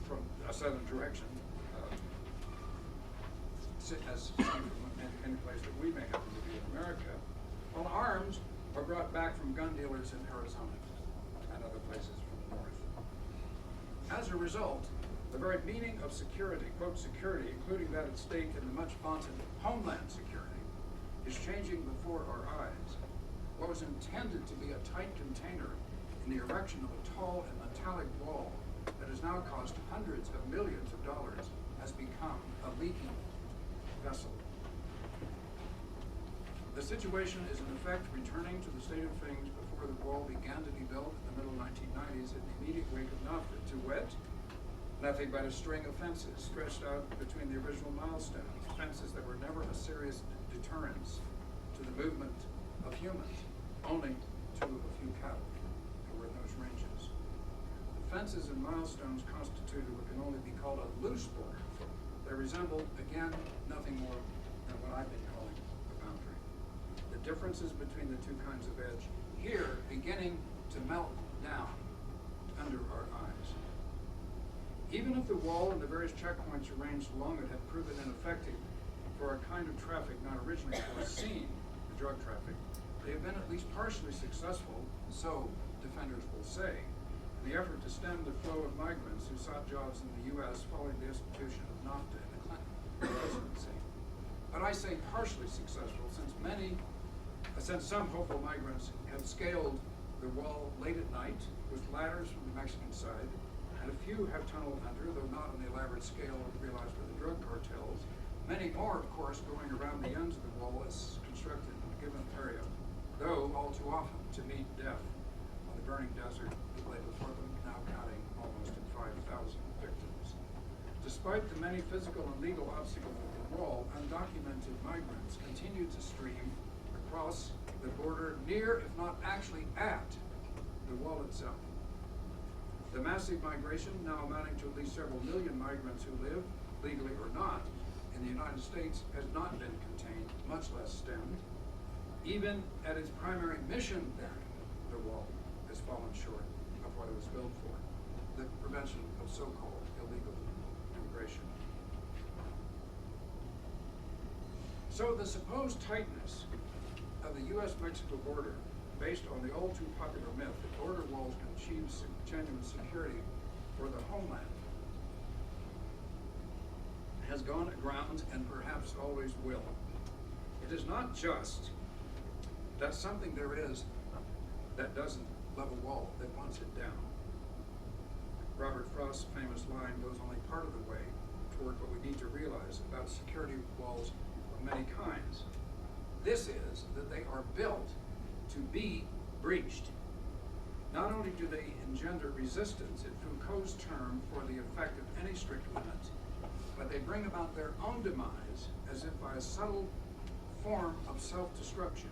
from a southern direction, as seen from any place that we may happen to be in America, while arms are brought back from gun dealers in Arizona and other places from the north. As a result, the very meaning of security, quote, security, including that at stake in the much vaunted homeland security, is changing before our eyes. What was intended to be a tight container in the erection of a tall and metallic wall that has now cost hundreds of millions of dollars has become a leaking vessel. The situation is in effect returning to the state of things before the wall began to be built in the middle 1990s in the immediate wake of NAFTA, to wit, nothing but a string of fences stretched out between the original milestones, fences that were never a serious deterrence to the movement of humans, only to a few cattle who were in those ranges. The fences and milestones constituted what can only be called a loose border. They resemble, again, nothing more than what I've been calling a boundary. The differences between the two kinds of edge here beginning to melt down under our eyes. Even if the wall and the various checkpoints arranged along it have proven ineffective for a kind of traffic not originally foreseen, the drug traffic, they have been at least partially successful, so defenders will say, in the effort to stem the flow of migrants who sought jobs in the U.S. following the institution of NAFTA in the Clinton presidency. But I say partially successful since some hopeful migrants have scaled the wall late at night with ladders from the Mexican side, and a few have tunneled under, though not on the elaborate scale realized by the drug cartels. Many more, of course, going around the ends of the wall as constructed in a given area, though all too often to meet death on the burning desert that lay before them, now counting almost at 5,000 victims. Despite the many physical and legal obstacles of the wall, undocumented migrants continue to stream across the border near, if not actually at, the wall itself. The massive migration, now amounting to at least several million migrants who live, legally or not, in the United States has not been contained, much less stemmed. Even at its primary mission then, the wall has fallen short of what it was built for, the prevention of so-called illegal immigration. So the supposed tightness of the U.S.-Mexico border, based on the all too popular myth that border walls can achieve genuine security for the homeland, has gone aground and perhaps always will. It is not just that something there is that doesn't love a wall that wants it down. Robert Frost's famous line goes only part of the way toward what we need to realize about security walls of many kinds. This is that they are built to be breached. Not only do they engender resistance in Foucault's term for the effect of any strict limit, but they bring about their own demise as if by a subtle form of self-destruction,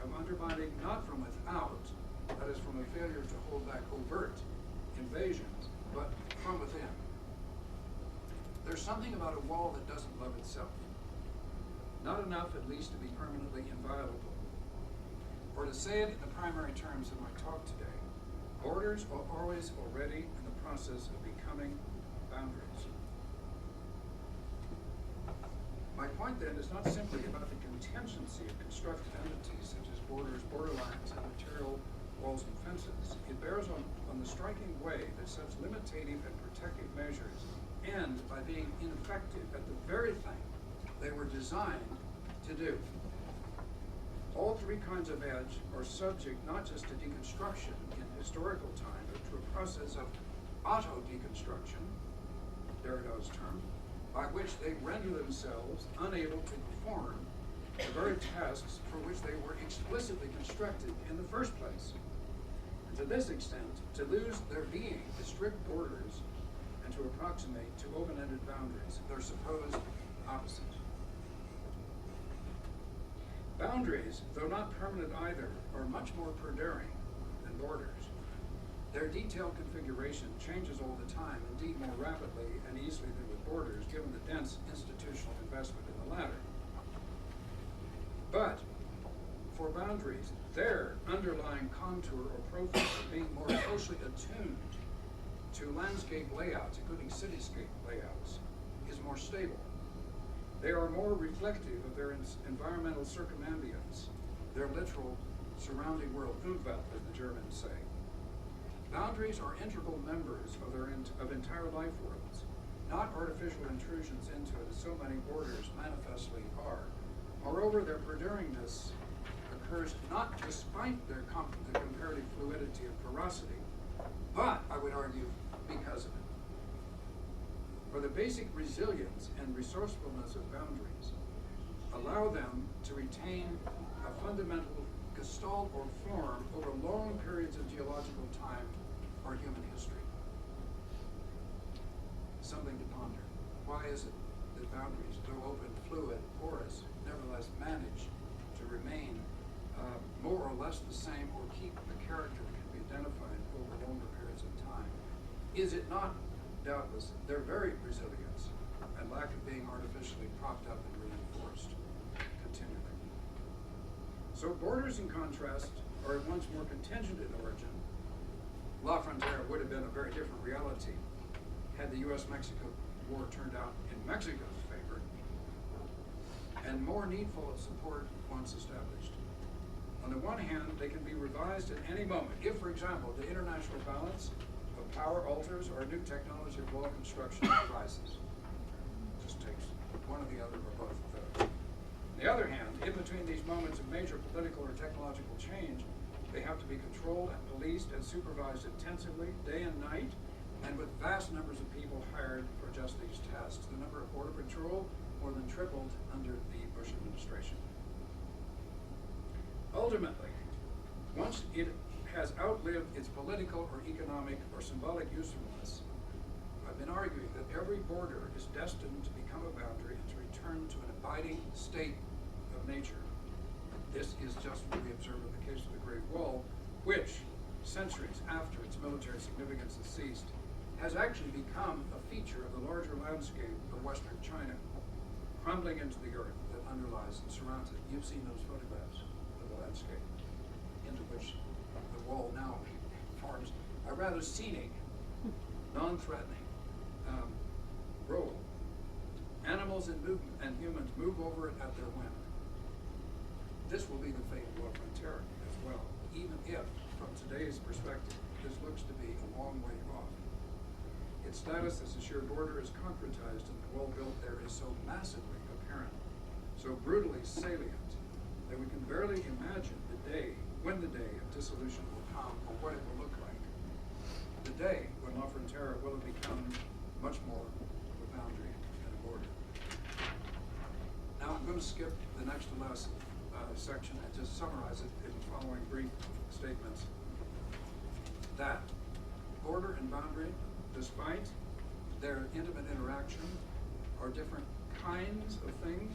of undermining not from without, that is from a failure to hold back overt invasions, but from within. There's something about a wall that doesn't love itself. Not enough, at least, to be permanently inviolable. Or to say it in the primary terms of my talk today, borders are always already in the process of becoming boundaries. My point then is not simply about the contingency of constructed entities such as borders, borderlines, and material walls and fences. It bears on the striking way that such limitative and protective measures end by being ineffective at the very thing they were designed to do. All three kinds of edge are subject not just to deconstruction in historical time, but to a process of auto-deconstruction, Derrida's term, by which they render themselves unable to perform the very tasks for which they were explicitly constructed in the first place. And to this extent, to lose their being to strict borders and to approximate to open-ended boundaries, their supposed opposite. Boundaries, though not permanent either, are much more perduring than borders. Their detailed configuration changes all the time, indeed more rapidly and easily than with borders, given the dense institutional investment in the latter. But for boundaries, their underlying contour or profile, being more closely attuned to landscape layouts, including cityscape layouts, is more stable. They are more reflective of their environmental circumambience, their literal surrounding world, Umwelt, as the Germans say. Boundaries are integral members of entire life worlds, not artificial intrusions into it, as so many borders manifestly are. Moreover, their perduringness occurs not despite their the comparative fluidity and porosity, but, I would argue, because of it. For the basic resilience and resourcefulness of boundaries allow them to retain a fundamental gestalt or form over long periods of geological time or human history. Something to ponder. Why is it that boundaries, though open, fluid, porous, nevertheless manage to remain more or less the same or keep a character that can be identified over longer periods of time? Is it not, doubtless, their very resilience and lack of being artificially propped up and reinforced continually? So borders, in contrast, are at once more contingent in origin. La Frontera would have been a very different reality had the U.S.-Mexico War turned out in Mexico's favor, and more needful of support once established. On the one hand, they can be revised at any moment if, for example, the international balance of power alters or a new technology of wall construction arises. It just takes one or the other or both of those. On the other hand, in between these moments of major political or technological change, they have to be controlled and policed and supervised intensively, day and night, and with vast numbers of people hired for just these tasks. The number of Border Patrol more than tripled under the Bush administration. Ultimately, once it has outlived its political or economic or symbolic usefulness, I've been arguing that every border is destined to become a boundary and to return to an abiding state of nature. This is just what we observe in the case of the Great Wall, which, centuries after its military significance has ceased, has actually become a feature of the larger landscape of Western China, crumbling into the earth that underlies and surrounds it. You've seen those photographs of the landscape, into which the wall now forms a rather scenic, non-threatening role. Animals and humans move over it at their whim. This will be the fate of La Frontera as well, even if, from today's perspective, this looks to be a long way off. Its status as a sheer border is concretized in the wall built there is so massively apparent, so brutally salient, that we can barely imagine when the day of dissolution will come, or what it will look like. The day when La Frontera will have become much more of a boundary than a border. Now I'm going to skip the next to last section and just summarize it in the following brief statements. That border and boundary, despite their intimate interaction, are different kinds of things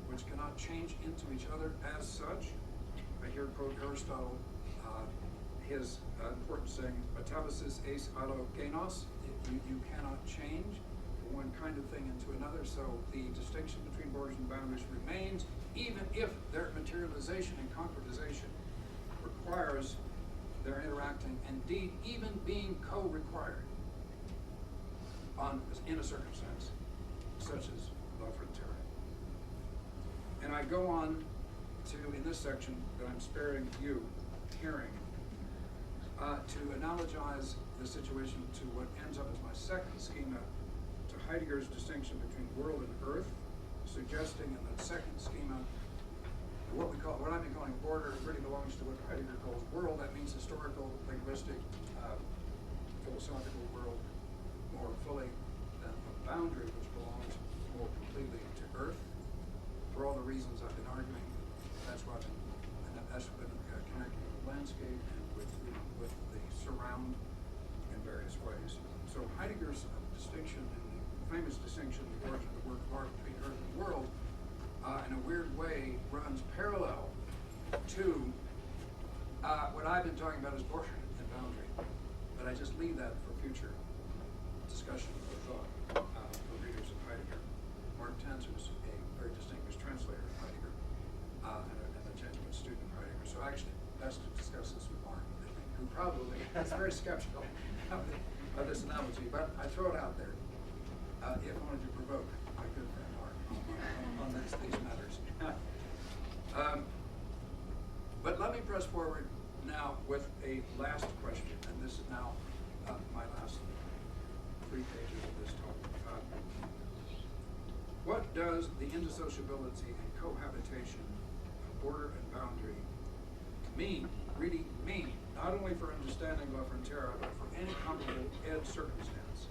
which cannot change into each other as such. I here quote Aristotle, his important saying, metabasis eis allogenos, you cannot change one kind of thing into another, so the distinction between borders and boundaries remains, even if their materialization and concretization requires their interacting, indeed even being co-required in a circumstance such as La Frontera. And I go on to, in this section that I'm sparing you hearing, to analogize the situation to what ends up as my second schema, to Heidegger's distinction between world and earth, suggesting in that second schema what I've been calling border really belongs to what Heidegger calls world. That means historical, linguistic, philosophical world more fully than a boundary, which belongs more completely to earth. For all the reasons I've been arguing, that's why I've been connecting with landscape and with the surround in various ways. So Heidegger's distinction, and the famous distinction, the origin of the work of art between earth and world, in a weird way runs parallel to what I've been talking about as border and boundary. But I just leave that for future discussion or thought for readers of Heidegger. Mark Tanzer is a very distinguished translator of Heidegger and a genuine student of Heidegger. So actually, best to discuss this with Mark, I think, who probably is very skeptical of this analogy. But I throw it out there if I wanted to provoke my good friend Mark on these matters. But let me press forward now with a last question, and this is now my last 3 pages of this talk. What does the indissociability and cohabitation of border and boundary really mean, not only for understanding La Frontera, but for any comparable ed circumstance?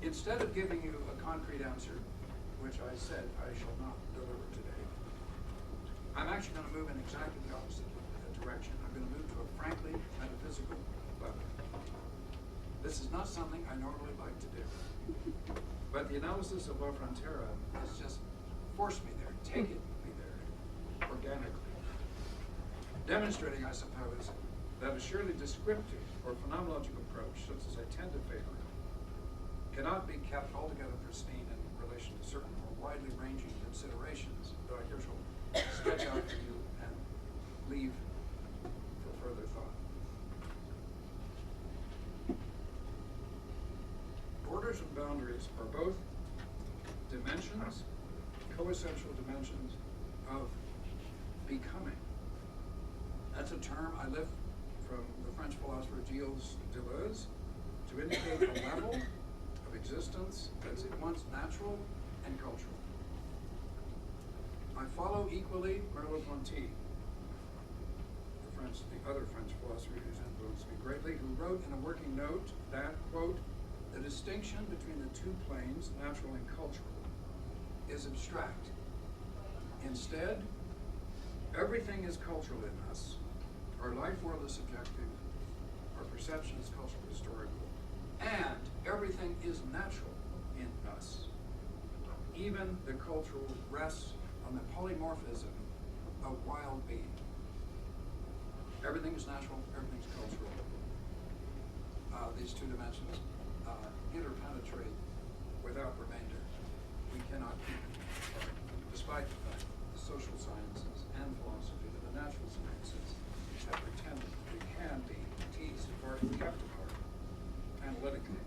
Instead of giving you a concrete answer, which I said I shall not deliver today, I'm actually going to move in exactly the opposite direction. I'm going to move to a frankly metaphysical level. This is not something I normally like to do, but the analysis of La Frontera has just forced me there, taken me there organically, demonstrating, I suppose, that a surely descriptive or phenomenological approach, such as I tend to favor, cannot be kept altogether pristine in relation to certain more widely ranging considerations that I here shall sketch out for you and leave for further thought. Borders and boundaries are both dimensions, coessential dimensions of becoming. That's a term I lift from the French philosopher Gilles Deleuze to indicate a level of existence that's at once natural and cultural. I follow equally Merleau-Ponty, the other French philosopher who's influenced me greatly, who wrote in a working note that, quote, the distinction between the two planes, natural and cultural, is abstract. Instead, everything is cultural in us. Our life world is subjective, our perception is cultural historical, and everything is natural in us. Even the cultural rests on the polymorphism of wild being. Everything is natural, everything's cultural. These two dimensions interpenetrate without remainder. We cannot keep them apart, despite the fact that the social sciences and philosophy of the natural sciences have pretended they can be teased apart and kept apart analytically.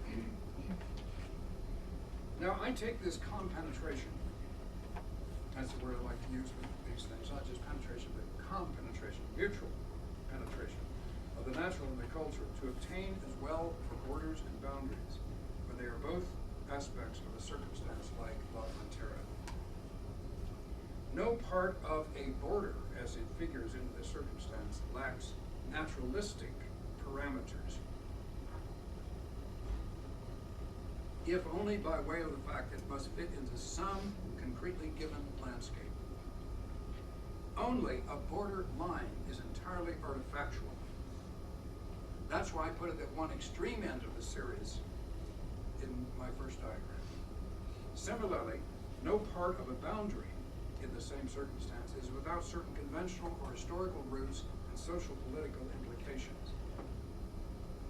Now, I take this compenetration, that's the word I like to use with these things, not just penetration, but compenetration, mutual penetration of the natural and the culture to obtain as well for borders and boundaries when they are both aspects of a circumstance like La Frontera. No part of a border, as it figures into this circumstance, lacks naturalistic parameters, if only by way of the fact that it must fit into some concretely given landscape. Only a border line is entirely artifactual. That's why I put it at one extreme end of the series in my first diagram. Similarly, no part of a boundary in the same circumstance is without certain conventional or historical roots and social political implications.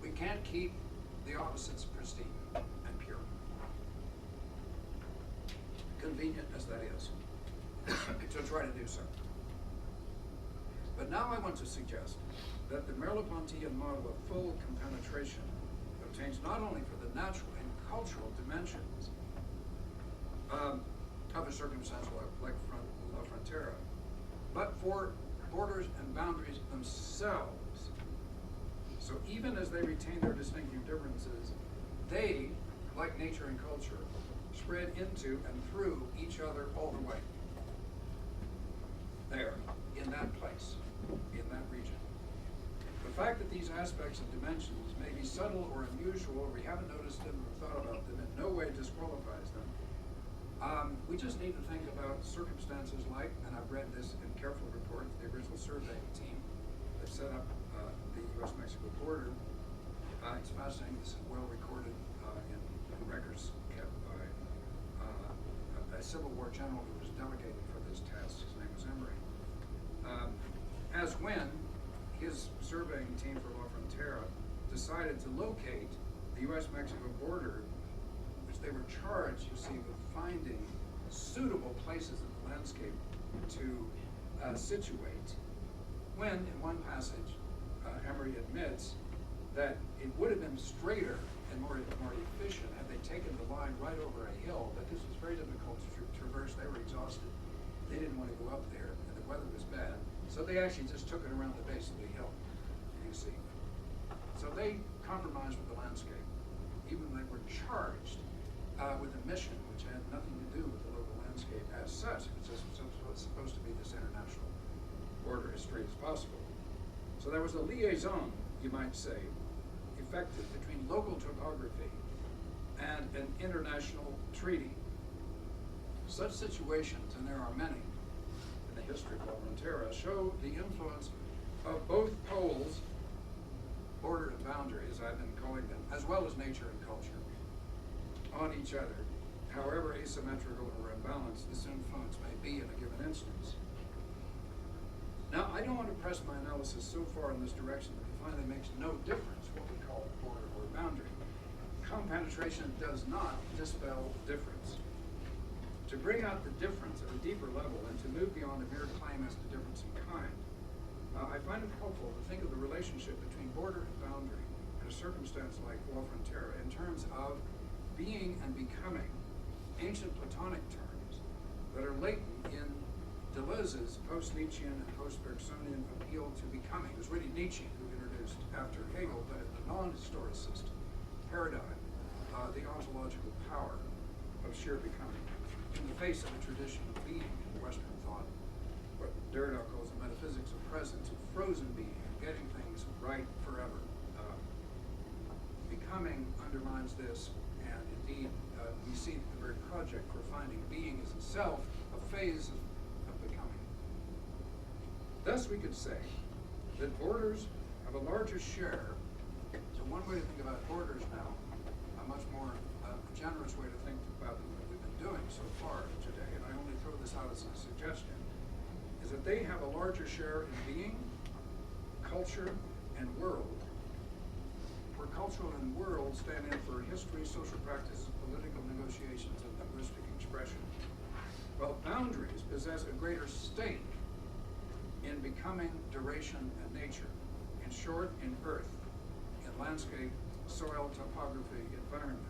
We can't keep the opposites pristine and pure, convenient as that is, to try to do so. But now I want to suggest that the Merleau-Pontian model of full compenetration obtains not only for the natural and cultural dimensions of a circumstance like La Frontera, but for borders and boundaries themselves. So even as they retain their distinctive differences, they, like nature and culture, spread into and through each other all the way. There, in that place, in that region. The fact that these aspects and dimensions may be subtle or unusual, or we haven't noticed them or thought about them, in no way disqualifies them. We just need to think about circumstances like, and I've read this in careful reports, the original surveying team that set up the U.S.-Mexico border. It's fascinating. This is well recorded in records kept by a Civil War general who was delegated for this task. His name was Emery. As when his surveying team for La Frontera decided to locate the U.S.-Mexico border, which they were charged, you see, with finding suitable places in the landscape to situate, when in one passage Emery admits that it would have been straighter and more efficient had they taken the line right over a hill, but this was very difficult to traverse. They were exhausted. They didn't want to go up there, and the weather was bad. So they actually just took it around the base of the hill, you see. So they compromised with the landscape, even though they were charged with a mission which had nothing to do with the local landscape as such. It was just supposed to be this international border as straight as possible. So there was a liaison, you might say, effective between local topography and an international treaty. Such situations, and there are many in the history of La Frontera, show the influence of both poles, border and boundary, as I've been calling them, as well as nature and culture, on each other, however asymmetrical or imbalanced this influence may be in a given instance. Now, I don't want to press my analysis so far in this direction that it finally makes no difference what we call border or boundary. Compenetration does not dispel difference. To bring out the difference at a deeper level and to move beyond a mere claim as to difference in kind, I find it helpful to think of the relationship between border and boundary in a circumstance like La Frontera in terms of being and becoming, ancient Platonic terms that are latent in Deleuze's post-Nietzschean and post-Bergsonian appeal to becoming. It was really Nietzsche who introduced, after Hegel, but in the non-historicist paradigm, the ontological power of sheer becoming in the face of a tradition of being in Western thought, what Derrida calls the metaphysics of presence, of frozen being, getting things right forever. Becoming undermines this, and indeed we see that the very project for finding being is itself a phase of becoming. Thus we could say that borders have a larger share. So one way to think about borders now, a much more generous way to think about them that we've been doing so far today, and I only throw this out as a suggestion, is that they have a larger share in being, culture, and world, where cultural and world stand in for history, social practices, political negotiations, and linguistic expression. While boundaries possess a greater stake in becoming, duration, and nature. In short, in earth, in landscape, soil, topography, environment.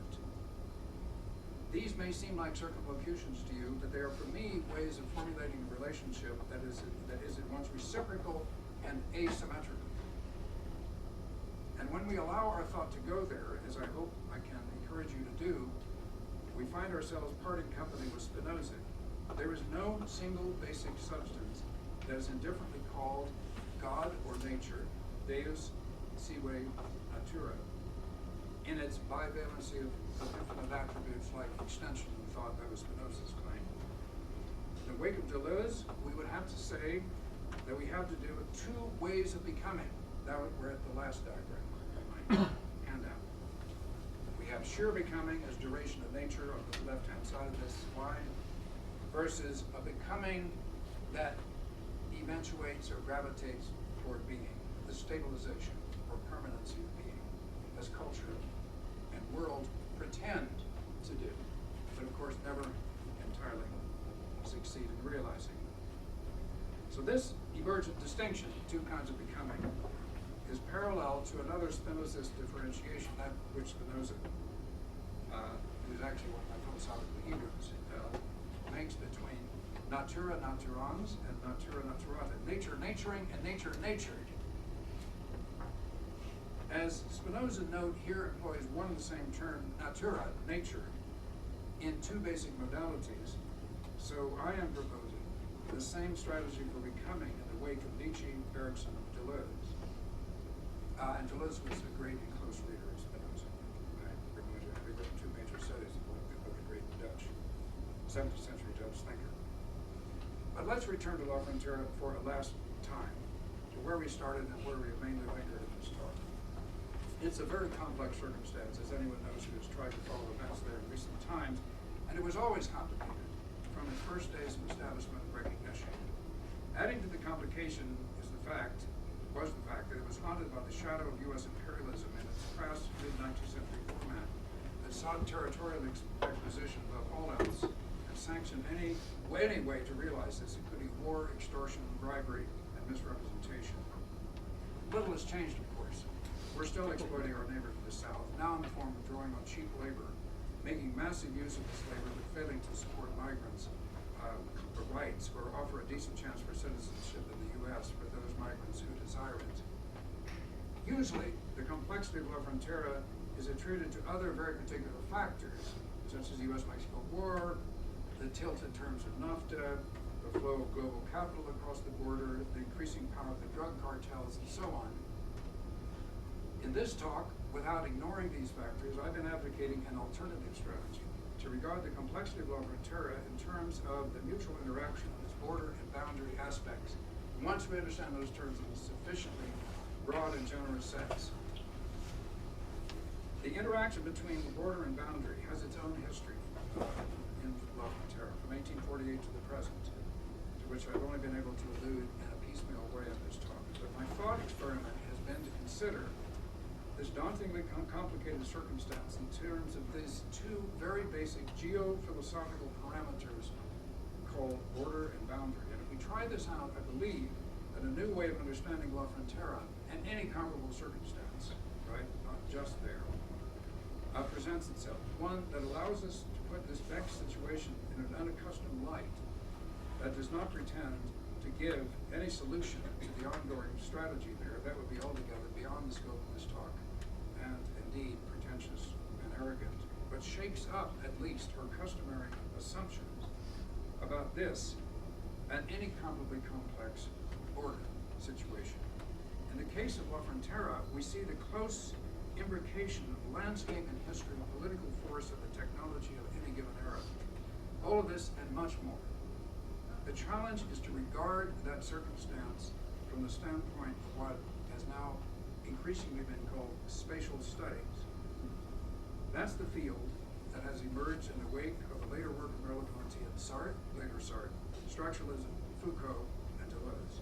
These may seem like circumlocutions to you, but they are, for me, ways of formulating a relationship that is at once reciprocal and asymmetrical. And when we allow our thought to go there, as I hope I can encourage you to do, we find ourselves parting company with Spinoza. There is no single basic substance that is indifferently called God or nature, Deus sive natura, in its bivalency of infinite attributes like extension and thought. That was Spinoza's claim. In the wake of Deleuze, we would have to say that we have to do with two ways of becoming. Now we're at the last diagram. Hand out. We have sheer becoming as duration of nature on the left-hand side of this slide, versus a becoming that eventuates or gravitates toward being, the stabilization or permanency of being, as culture and world pretend to do, but of course never entirely succeed in realizing. So this emergent distinction, two kinds of becoming, is parallel to another Spinozist differentiation, that which Spinoza, who's actually one of my philosophical heroes, makes between natura naturans and natura naturata, nature naturing and nature natured. As Spinoza note here employs one and the same term, natura, nature, in two basic modalities, so I am proposing the same strategy for becoming in the wake of Nietzsche, Bergson, and Deleuze. And Deleuze was a great and close reader of Spinoza. He wrote two major studies of the great Dutch, 17th century Dutch thinker. But let's return to La Frontera for a last time, to where we started and where we have mainly lingered in this talk. It's a very complex circumstance, as anyone knows who has tried to follow events there in recent times, and it was always complicated from its first days of establishment and recognition. Adding to the complication was the fact that it was haunted by the shadow of U.S. imperialism in its crass mid-19th century format that sought territorial acquisition above all else and sanctioned any way to realize this, including war, extortion, bribery, and misrepresentation. Little has changed, of course. We're still exploiting our neighbor to the south, now in the form of drawing on cheap labor, making massive use of this labor, but failing to support migrants' rights or offer a decent chance for citizenship in the U.S. for those migrants who desire it. Usually, the complexity of La Frontera is attributed to other very particular factors, such as the U.S.-Mexico War, the tilt in terms of NAFTA, the flow of global capital across the border, the increasing power of the drug cartels, and so on. In this talk, without ignoring these factors, I've been advocating an alternative strategy to regard the complexity of La Frontera in terms of the mutual interaction of its border and boundary aspects. Once we understand those terms in a sufficiently broad and generous sense, the interaction between the border and boundary has its own history in La Frontera, from 1848 to the present, to which I've only been able to allude in a piecemeal way in this talk. But my thought experiment has been to consider this dauntingly complicated circumstance in terms of these two very basic geo-philosophical parameters called border and boundary. And if we try this out, I believe that a new way of understanding La Frontera and any comparable circumstance, right, not just there, presents itself. One that allows us to put this vexed situation in an unaccustomed light, that does not pretend to give any solution to the ongoing strategy there. That would be altogether beyond the scope of this talk, and indeed pretentious and arrogant, but shakes up at least her customary assumptions about this and any comparably complex border situation. In the case of La Frontera, we see the close imbrication of landscape and history and political force of the technology of any given era. All of this and much more. The challenge is to regard that circumstance from the standpoint of what has now increasingly been called spatial studies. That's the field that has emerged in the wake of the later work of Merleau-Ponty and Sartre, structuralism, Foucault, and Deleuze,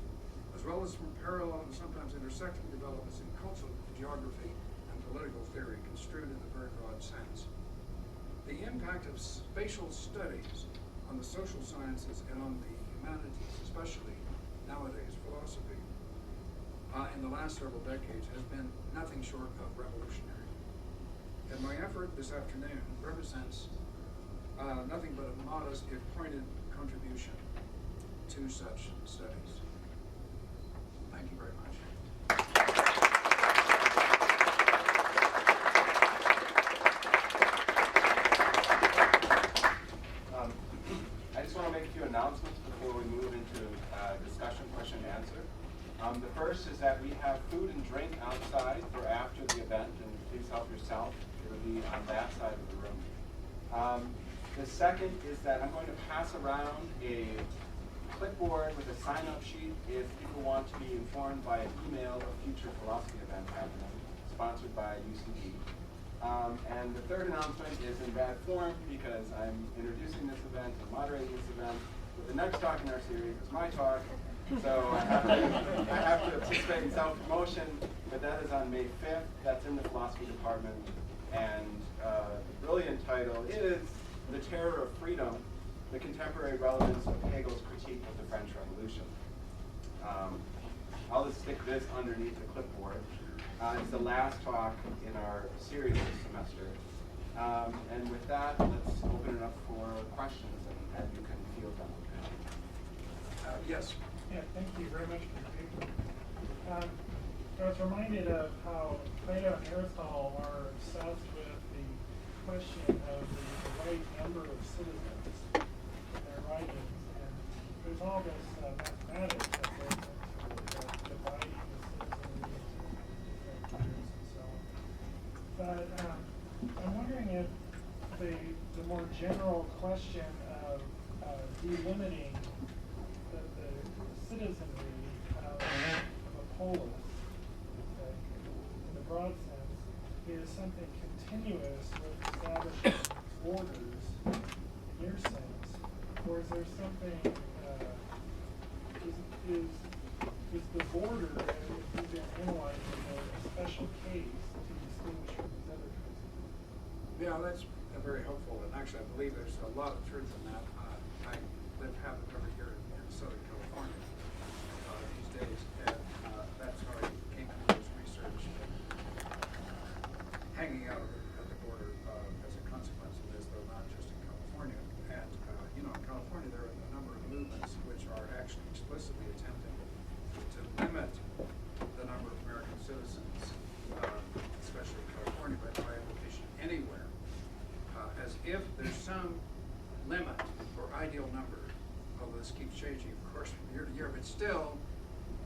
as well as from parallel and sometimes intersecting developments in cultural geography and political theory construed in a very broad sense. The impact of spatial studies on the social sciences and on the humanities, especially nowadays philosophy, in the last several decades has been nothing short of revolutionary. And my effort this afternoon represents nothing but a modest, if pointed, contribution to such studies. Thank you very much. I just want to make a few announcements before we move into discussion, question, and answer. The first is that we have food and drink outside for after the event, and please help yourself. It will be on that side of the room. The second is that I'm going to pass around a clipboard with a sign-up sheet if people want to be informed by email of future philosophy events happening, sponsored by UCD. And the third announcement is in bad form because I'm introducing this event and moderating this event. But the next talk in our series is my talk, so I have to participate in self-promotion, but that is on May 5th. That's in the philosophy department. And the brilliant title is The Terror of Freedom, the Contemporary Relevance of Hegel's Critique of the French Revolution. I'll just stick this underneath the clipboard. It's the last talk in our series this semester. And with that, let's open it up for questions, and you can field them. Yes. Yeah, thank you very much for your paper. I was reminded of how Plato and Aristotle are obsessed with the question of the right number of citizens in their writings. And there's all this mathematics that goes into dividing the citizenry into different groups and so on. But I'm wondering if the more general question of delimiting the citizenry of a polis, in the broad sense, is something continuous with establishing borders in your sense, or is there something, is the border, if you've been analyzing a special case to distinguish from these other cases? Yeah, that's very helpful, and actually I believe there's a lot of truth in that. I live half of over here in Southern California these days, and that's how I came to this research, hanging out at the border as a consequence of this, though not just in California. And in California there are a number of movements which are actually explicitly attempting to limit the number of American citizens, especially in California, but by implication anywhere, as if there's some limit or ideal number, although this keeps changing, of course, from year to year, but still,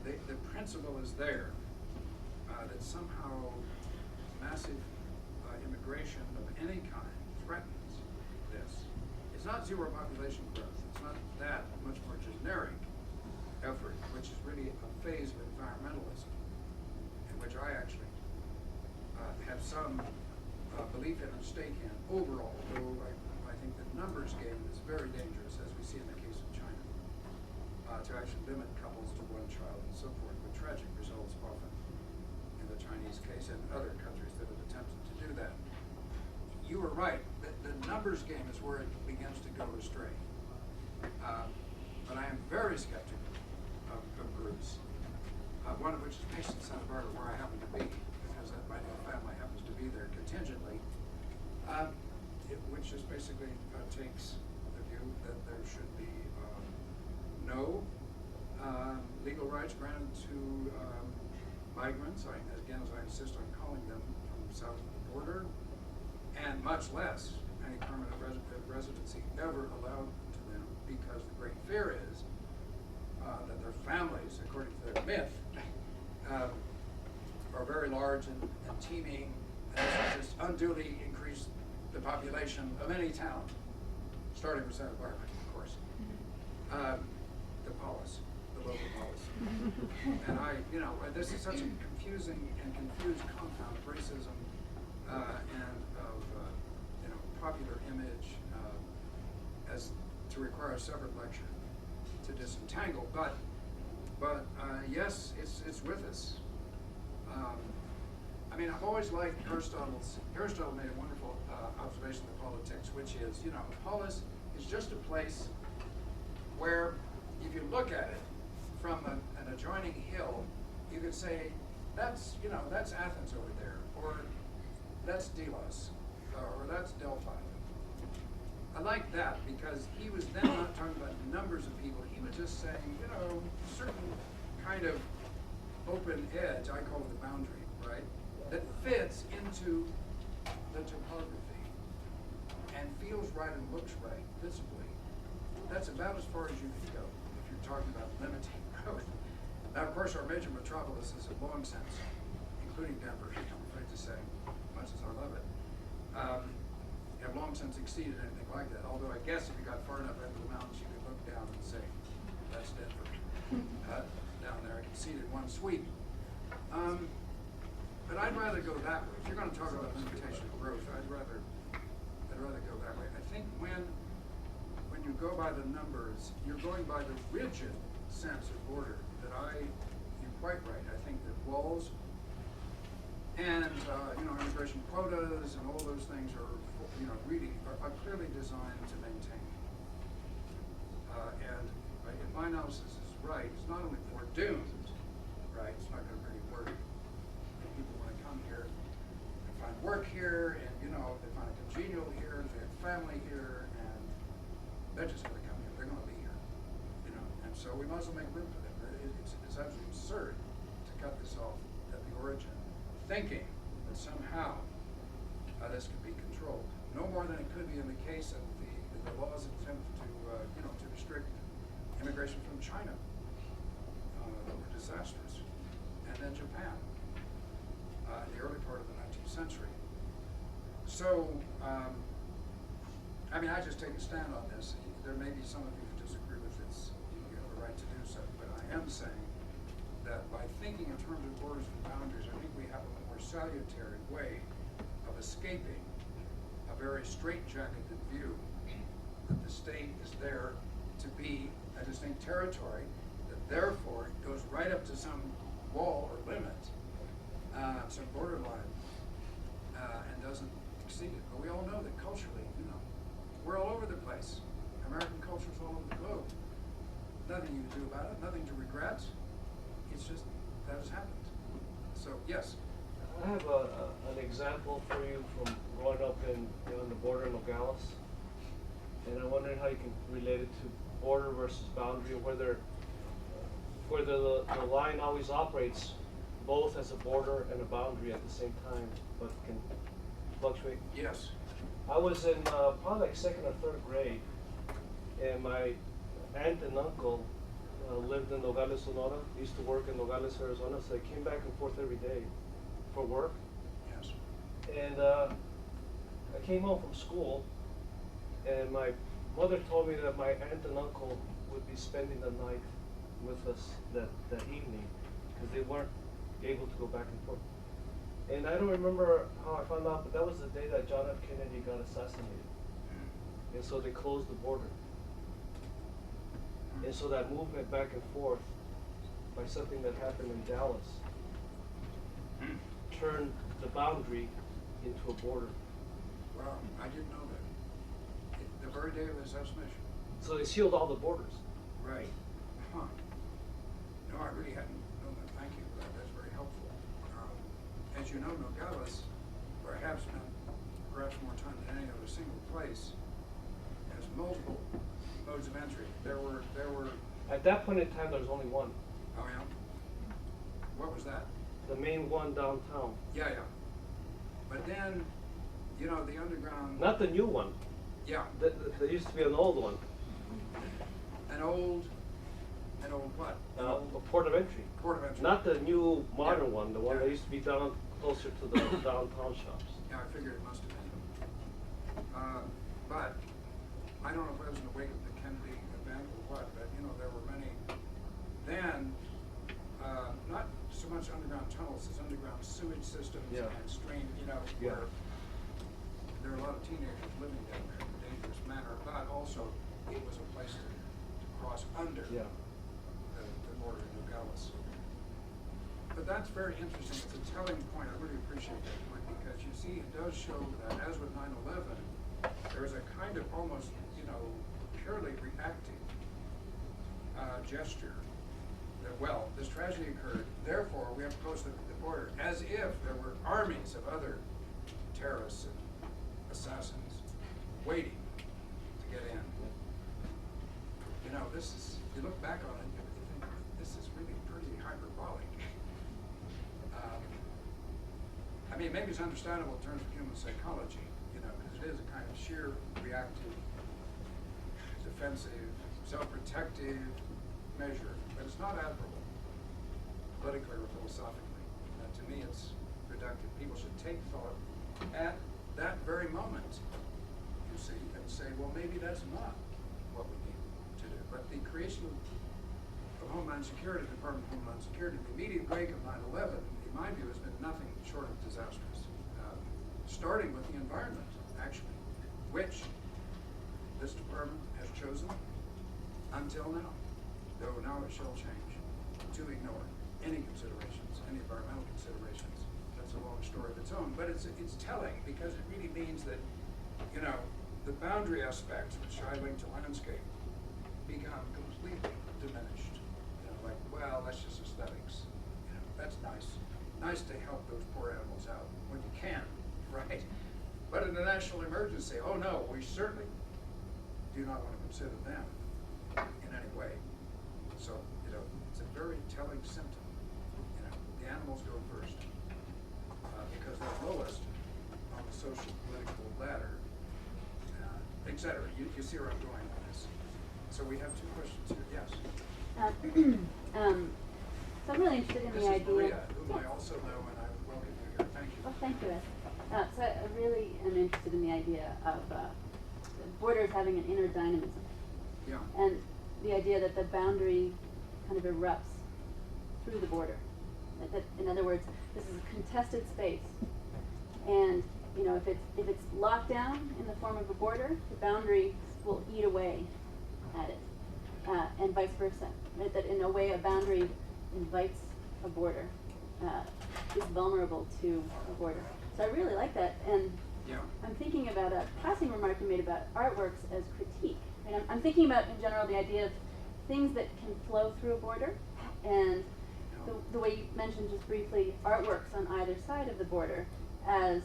the principle is there, that somehow massive immigration of any kind threatens this. It's not zero population growth. It's not that much more generic effort, which is really a phase of environmentalism, in which I actually have some belief in and stake in overall, though I think the numbers game is very dangerous, as we see in the case of China, to actually limit couples to one child and so forth, with tragic results often in the Chinese case and other countries that have attempted to do that. You were right. The numbers game is where it begins to go astray. But I am very skeptical of groups, one of which is based in Santa Barbara, where I happen to be, because my family happens to be there contingently, which just basically takes the view that there should be no legal rights granted to migrants, again, as I insist on calling them, from south of the border, and much less any permanent residency ever allowed to them, because the great fear is that their families, according to their myth, are very large and teeming, and this will just unduly increase the population of any town, starting with Santa Barbara, of course. The polis, the local polis. And this is such a confusing and confused compound of racism and of popular image as to require a separate lecture to disentangle. But yes, it's with us. I've always liked Aristotle made a wonderful observation of politics, which is, a polis is just a place where, if you look at it from an adjoining hill, you could say, that's Athens over there, or that's Delos, or that's Delphi. I like that because he was then not talking about numbers of people. He was just saying, certain kind of open edge, I call it the boundary, right, that fits into the topography and feels right and looks right visibly. That's about as far as you can go if you're talking about limiting growth. Now, of course, our major metropolises have long since, including Denver, I'm afraid to say, much as I love it, have long since exceeded anything like that. Although I guess if you got far enough into the mountains, you could look down and say, that's Denver. Down there, it exceeded one sweep. But I'd rather go that way. If you're going to talk about limitation of growth, I'd rather go that way. I think when you go by the numbers, you're going by the rigid sense of border that you're quite right. I think that walls and immigration quotas and all those things are really are clearly designed to maintain. And if my analysis is right, it's not only we're doomed, right? It's not going to bring work. And people want to come here and find work here, and they find it congenial here, they have family here, and they're just going to come here. They're going to be here, And so we might as well make room for them. It's absolutely absurd to cut this off at the origin, thinking that somehow this could be controlled. No more than it could be in the case of the laws attempt to restrict immigration from China that were disastrous, and then Japan in the early part of the 19th century. So, I just take a stand on this. There may be some of you who disagree with this. You have a right to do so, but I am saying that by thinking in terms of borders and boundaries, I think we have a more salutary way of escaping a very straitjacketed view that the state is there to be a distinct territory, that therefore it goes right up to some wall or limit, some borderline, and doesn't exceed it. But we all know that culturally, we're all over the place. American culture is all over the globe. Nothing you can do about it, nothing to regret. It's just, that has happened. So, yes. I have an example for you from growing up on the border in Nogales, and I'm wondering how you can relate it to border versus boundary, whether the line always operates both as a border and a boundary at the same time, but can fluctuate. Yes. I was in probably like second or third grade, and my aunt and uncle lived in Nogales, Sonora. Used to work in Nogales, Arizona, so I came back and forth every day for work. Yes. And I came home from school, and my mother told me that my aunt and uncle would be spending the night with us that evening, because they weren't able to go back and forth. And I don't remember how I found out, but that was the day that John F. Kennedy got assassinated. And so they closed the border. And so that movement back and forth by something that happened in Dallas turned the boundary into a border. Well, I didn't know that. The very day of the assassination. So they sealed all the borders. Right. Huh. No, I really hadn't known that. Thank you. That's very helpful. As you know, Nogales perhaps spent more time than any other single place, has multiple modes of entry. There were. At that point in time, there was only one. Oh yeah. What was that? The main one downtown. Yeah. But then, the underground. Not the new one. Yeah. There used to be an old one. An old what? A port of entry. Port of entry. Not the new modern Yeah. one, the one Yeah. that used to be down closer to the downtown shops. Yeah, I figured it must have been. But I don't know if it was in the wake of the Kennedy event or what, but there were many then, not so much underground tunnels as underground sewage systems Yeah. and stream, Yeah. where there were a lot of teenagers living down there in a dangerous manner, but also it was a place to cross under Yeah. the border in Nogales. But that's very interesting. It's a telling point. I really appreciate that point, because you see, it does show that, as with 9/11, there is a kind of almost, purely reactive gesture that, well, this tragedy occurred, therefore we have to close the border, as if there were armies of other terrorists and assassins waiting to get in. This is, you look back on it, you think this is really pretty hyperbolic. Maybe it's understandable in terms of human psychology, because it is a kind of sheer reactive, defensive, self-protective measure, but it's not admirable, politically or philosophically. To me, it's productive. People should take thought at that very moment, you see, and say, well, maybe that's not what we need to do. But the creation of Homeland Security, Department of Homeland Security, the immediate wake of 9/11, my view, has been nothing short of disastrous. Starting with the environment, actually, which this department has chosen until now, though now it shall change, to ignore any considerations, any environmental considerations. That's a long story of its own, but it's telling because it really means that, you know, the boundary aspects which I link to landscape become completely diminished. You know, like, well, that's just aesthetics. You know, that's nice. Nice to help those poor animals out when you can, right? But in a national emergency, oh no, we certainly do not want to consider them in any way. So, you know, it's a very telling symptom. You know, the animals go first because they're lowest on the social political ladder, et cetera. You see where I'm going with this. So we have two questions here. Yes. So I'm really interested in This the is idea. Maria, whom I also know, and I welcome you here. Thank you. Well, thank you, Ed. So I really am interested in the idea of borders having an inner dynamism. Yeah. And the idea that the boundary kind of erupts through the border. That, in other words, this is a contested space. And, you know, if it's locked down in the form of a border, the boundary will eat away at it. And vice versa. Right? That in a way a boundary invites a border, is vulnerable to a border. So I really like that. And Yeah. I'm thinking about a passing remark you made about artworks as critique. And I'm thinking about, in general, the idea of things that can flow through a border, and the way you mentioned just briefly artworks on either side of the border as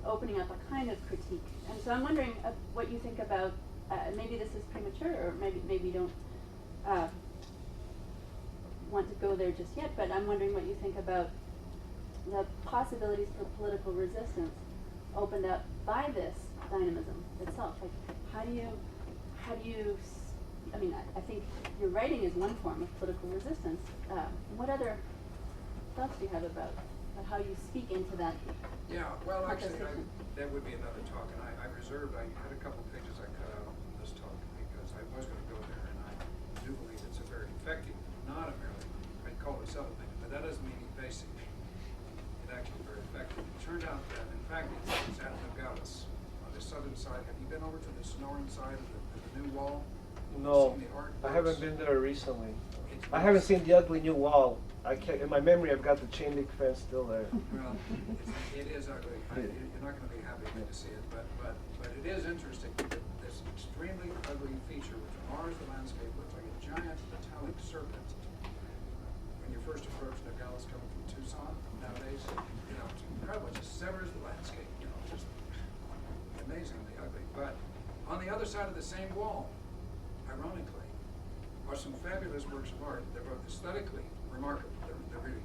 opening up a kind of critique. And so I'm wondering what you think about, maybe this is premature, or maybe you don't want to go there just yet, but I'm wondering what you think about the possibilities for political resistance opened up by this dynamism itself. Like, how do you, I mean, I think your writing is one form of political resistance. What other thoughts do you have about how you speak into that? Yeah, well, actually, contestation? that would be another talk, and I reserved, I had a couple pages I cut out on this talk because I was going to go there, and I do believe it's a very effective, not a merely, I'd call it supplement, but that doesn't mean evasive. It's actually very effective. It turned out that, in fact, it's at Nogales, on the southern side. Have you been over to the northern side of the new wall? No, Seen the art I haven't works? been there recently. It's I haven't seen the ugly new wall. I can't, in my memory, I've got the chain link fence still there. Well, it is ugly. You're not going to be happy to see it, but it is interesting. This extremely ugly feature, which mars the landscape, looks like a giant metallic serpent. When you first approach Nogales coming from Tucson nowadays, you know, it's incredible. It just severs the landscape. You know, just amazingly ugly. But on the other side of the same wall, ironically, are some fabulous works of art. They're both aesthetically remarkable. They're really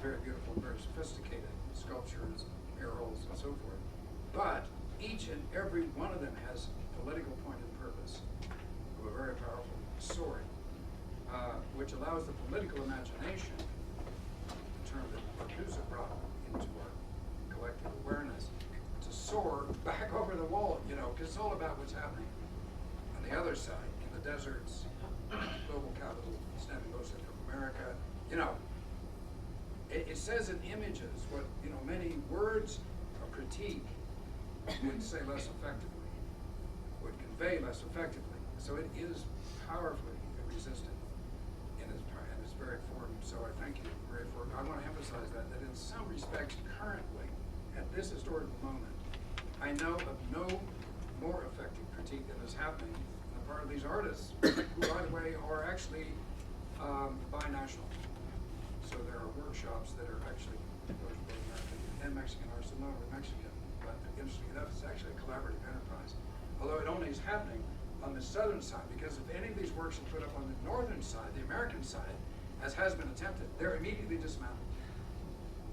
very beautiful, very sophisticated sculptures, murals, and so forth. But each and every one of them has political point and purpose of a very powerful sort, which allows the political imagination, the term that Marcuse brought into our collective awareness, to soar back over the wall, you know, because it's all about what's happening on the other side, in the deserts, global capital, standing mostly from America. You know, it says in images what, you know, many words of critique would say less effectively, would convey less effectively. So it is powerfully resistant in its very form. So I thank you, Maria, for, I want to emphasize that in some respects currently, at this historical moment, I know of no more effective critique than is happening on the part of these artists, who, by the way, are actually binational. So there are workshops that are actually both American and Mexican artists, and not only Mexican, but interestingly enough, it's actually a collaborative enterprise. Although it only is happening on the southern side, because if any of these works are put up on the northern side, the American side, as has been attempted, they're immediately dismantled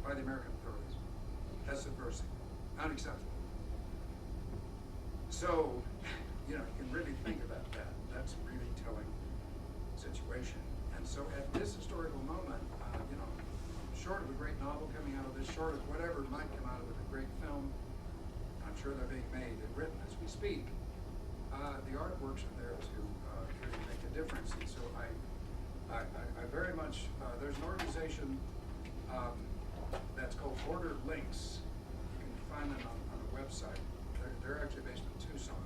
by the American authorities as subversive, unacceptable. So, you know, you can really think about that. That's a really telling situation. And so at this historical moment, you know, short of a great novel coming out of this, short of whatever might come out of it, a great film, I'm sure they're being made and written as we speak, the artworks are there to really make a difference. And so I very much, there's an organization that's called Border Links. You can find them on the website. They're actually based in Tucson,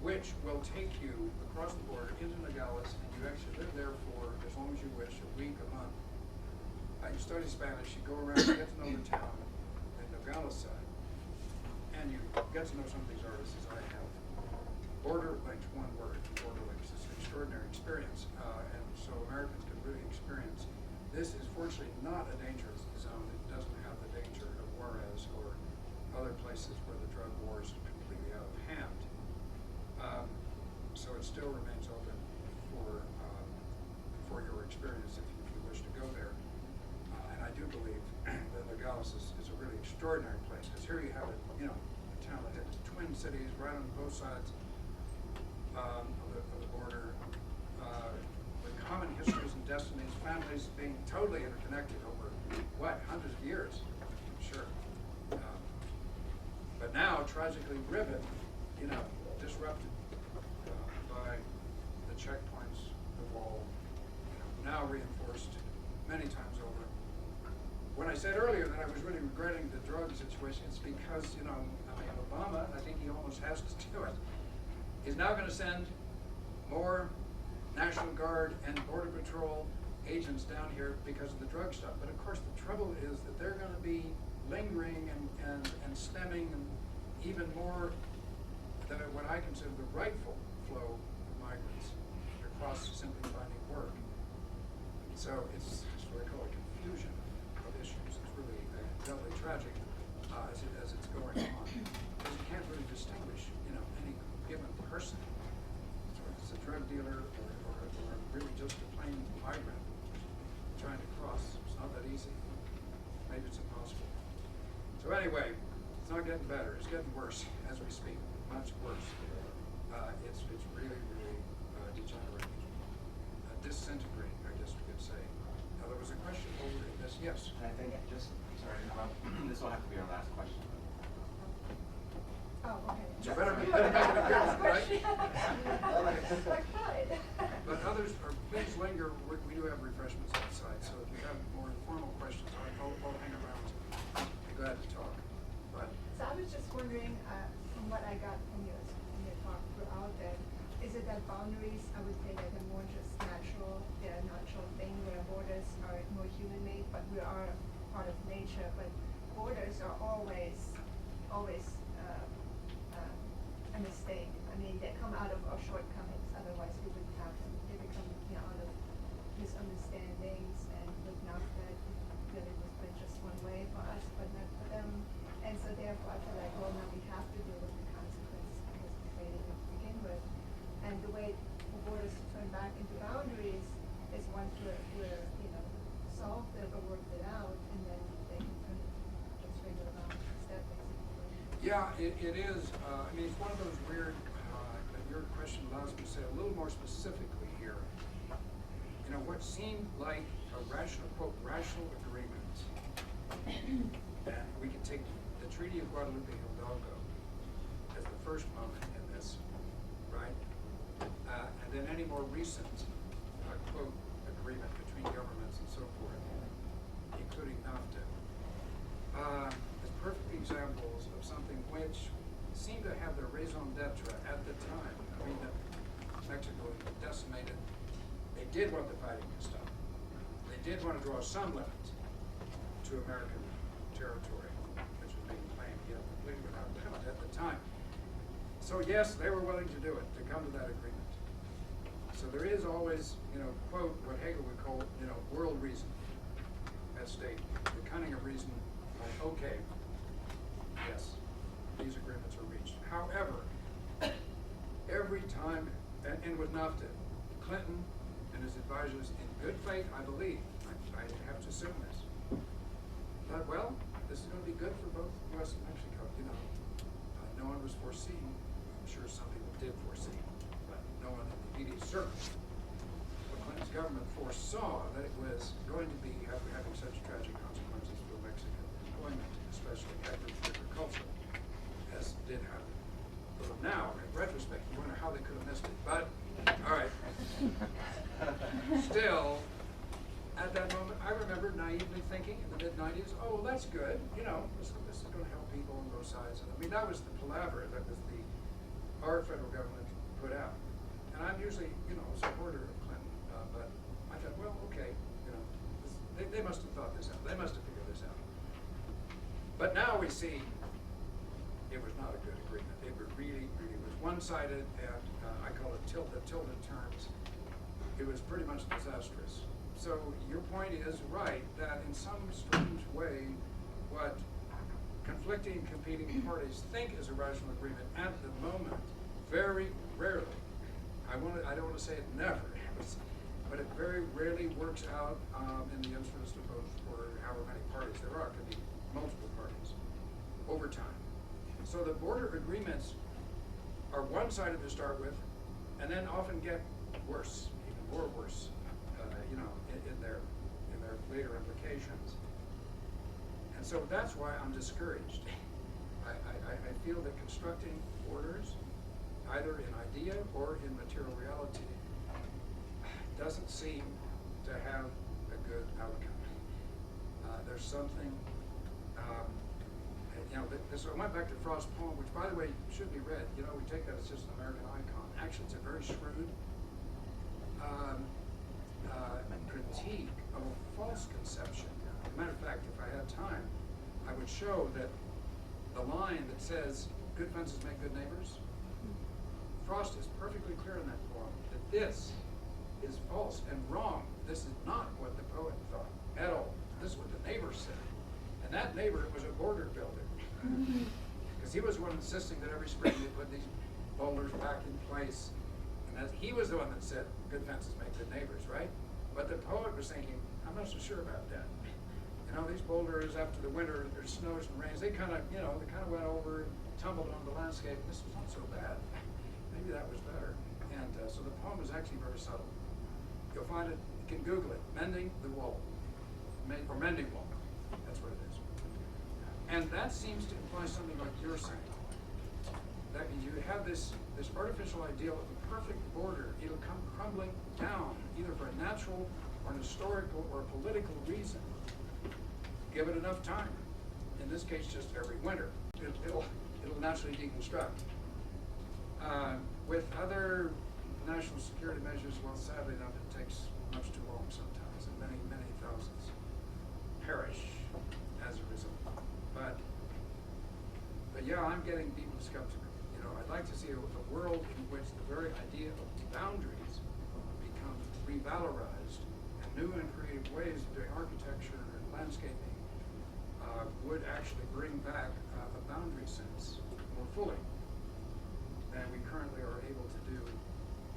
which will take you across the border into Nogales, and you actually live there for as long as you wish, a week, a month. You study Spanish, you go around, you get to know the town, the Nogales side, and you get to know some of these artists as I have. Border Links, one word, Border Links. It's an extraordinary experience, and so Americans can really experience. This is fortunately not a dangerous zone. It doesn't have the danger of Juarez or other places where the drug war is completely out of hand. So it still remains open for your experience if you wish to go there. And I do believe that Nogales is a really extraordinary place, because here you have a town that has twin cities right on both sides of the border, with common histories and destinies, families being totally interconnected over hundreds of years, I'm sure. But now tragically riven, disrupted by the checkpoints, the wall, now reinforced many times over. When I said earlier that I was really regretting the drug situation, it's because, Obama, I think he almost has to do it, is now going to send more National Guard and Border Patrol agents down here because of the drug stuff. But of course the trouble is that they're going to be lingering and stemming and even more than what I consider the rightful flow of migrants across simply finding work. So it's what I call a confusion of issues. It's really doubly tragic as it's going on, because you can't really distinguish, any given person. So it's a drug dealer or really just a plain migrant trying to cross. It's not that easy. Maybe it's impossible. So anyway, it's not getting better. It's getting worse as we speak. Much worse. It's really degenerating, disintegrating, I guess we could say. Now there was a question over this. Yes. I think sorry to interrupt. This will have to be our last question. Oh, okay. So better make it a good one, right? Right. But others, please linger. We do have refreshments outside, so if you have more informal questions, I'll hang around. Be glad to talk. But So I was just wondering, from what I got from your talk throughout that, is it that boundaries, I would say that they're more just natural, they're a natural thing where borders are more human-made, but we are part of nature, but borders are always a mistake. I mean, they come out of our shortcomings, otherwise we wouldn't have them. They become out of misunderstandings, and with NAFTA, it really was but just one way for us, but not for them. And so therefore I feel like, well, now we have to deal with the consequences because we created it to begin with. And the way for borders to turn back into boundaries is once we're solved it or worked it out, and then they can turn it just regular boundaries. Is that basically? yeah, it is. I mean, it's one of those weird. That your question allows me to say a little more specifically here. What seemed like a rational agreement, and we can take the Treaty of Guadalupe Hidalgo as the first moment in this, right? And then any more recent, quote, agreement between governments and so forth, including NAFTA, as perfect examples of something which seemed to have their raison d'etre at the time. I mean, Mexico was decimated. They did want the fighting to stop. They did want to draw some limit to American territory, which was being claimed yet completely without limit at the time. So yes, they were willing to do it, to come to that agreement. So there is always, quote, what Hegel would call, world reason at stake, the cunning of reason. Like, okay, yes, these agreements are reached. However, every time, and with NAFTA, Clinton and his advisors, in good faith, I believe, I have to assume this, thought, well, this is going to be good for both U.S. and Mexico. No one was foreseeing. I'm sure some people did foresee, but no one in the immediate circle. But Clinton's government foresaw that it was going to be having such tragic consequences for Mexican employment, especially agriculture, as did happen. But now, in retrospect, you wonder how they could have missed it. But, all right. Still, at that moment, I remember naively thinking in the mid-90s, oh, well, that's good, you know, this is going to help people on both sides. And I mean, that was the palaver that was our federal government put out. And I'm usually, you know, a supporter of Clinton, but I thought, well, okay, you know, they must have thought this out. They must have figured this out. But now we see it was not a good agreement. It really was one-sided, and I call it tilted terms. It was pretty much disastrous. So your point is right, that in some strange way, what conflicting, competing parties think is a rational agreement at the moment, very rarely, I don't want to say it never, but it very rarely works out in the interest of both, or however many parties there are, could be multiple parties, over time. So the border agreements are one-sided to start with, and then often get worse, even more worse, you know, in their later implications. And so that's why I'm discouraged. I feel that constructing borders, either in idea or in material reality, doesn't seem to have a good outcome. There's something, you know, so I went back to Frost's poem, which, by the way, should be read. You know, we take that as just an American icon. Actually, it's a very shrewd critique of a false conception. As a matter of fact, if I had time, I would show that the line that says, good fences make good neighbors, Frost is perfectly clear in that poem that this is false and wrong. This is not what the poet thought at all. This is what the neighbor said. And that neighbor was a border builder. Because he was the one insisting that every spring they put these boulders back in place. And he was the one that said, good fences make good neighbors, right? But the poet was thinking, I'm not so sure about that. You know, these boulders, after the winter, there snows and rains, they kind of, you know, they kind of went over and tumbled onto the landscape. This was not so bad. Maybe that was better. And so the poem is actually very subtle. You'll find it, you can Google it, Mending the Wall, or Mending Wall. That's what it is. And that seems to imply something like you're saying. That means you have this artificial ideal of a perfect border. It'll come crumbling down, either for a natural or an historical or a political reason. Give it enough time. In this case, just every winter. It'll naturally deconstruct. With other national security measures, well, sadly enough, it takes much too long sometimes, and many, many thousands perish as a result. But yeah, I'm getting deeply skeptical. You know, I'd like to see a world in which the very idea of boundaries becomes revalorized, and new and creative ways of doing architecture and landscaping would actually bring back a boundary sense more fully than we currently are able to do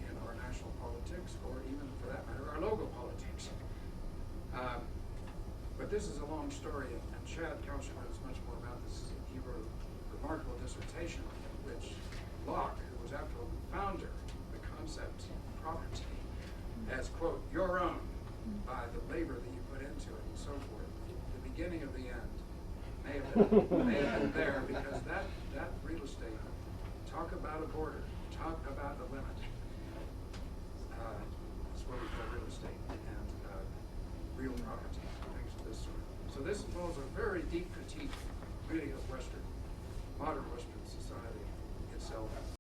in our national politics, or even, for that matter, our local politics. But this is a long story, and Chad Couch knows much more about this. He wrote a remarkable dissertation in which Locke, who was after all the founder of the concept of property, as, quote, your own by the labor that you put into it, and so forth. The beginning of the end may have been there, because that real estate, talk about a border, talk about a limit. That's what we call real estate and real property, things of this sort. So this involves a very deep critique, really, of Western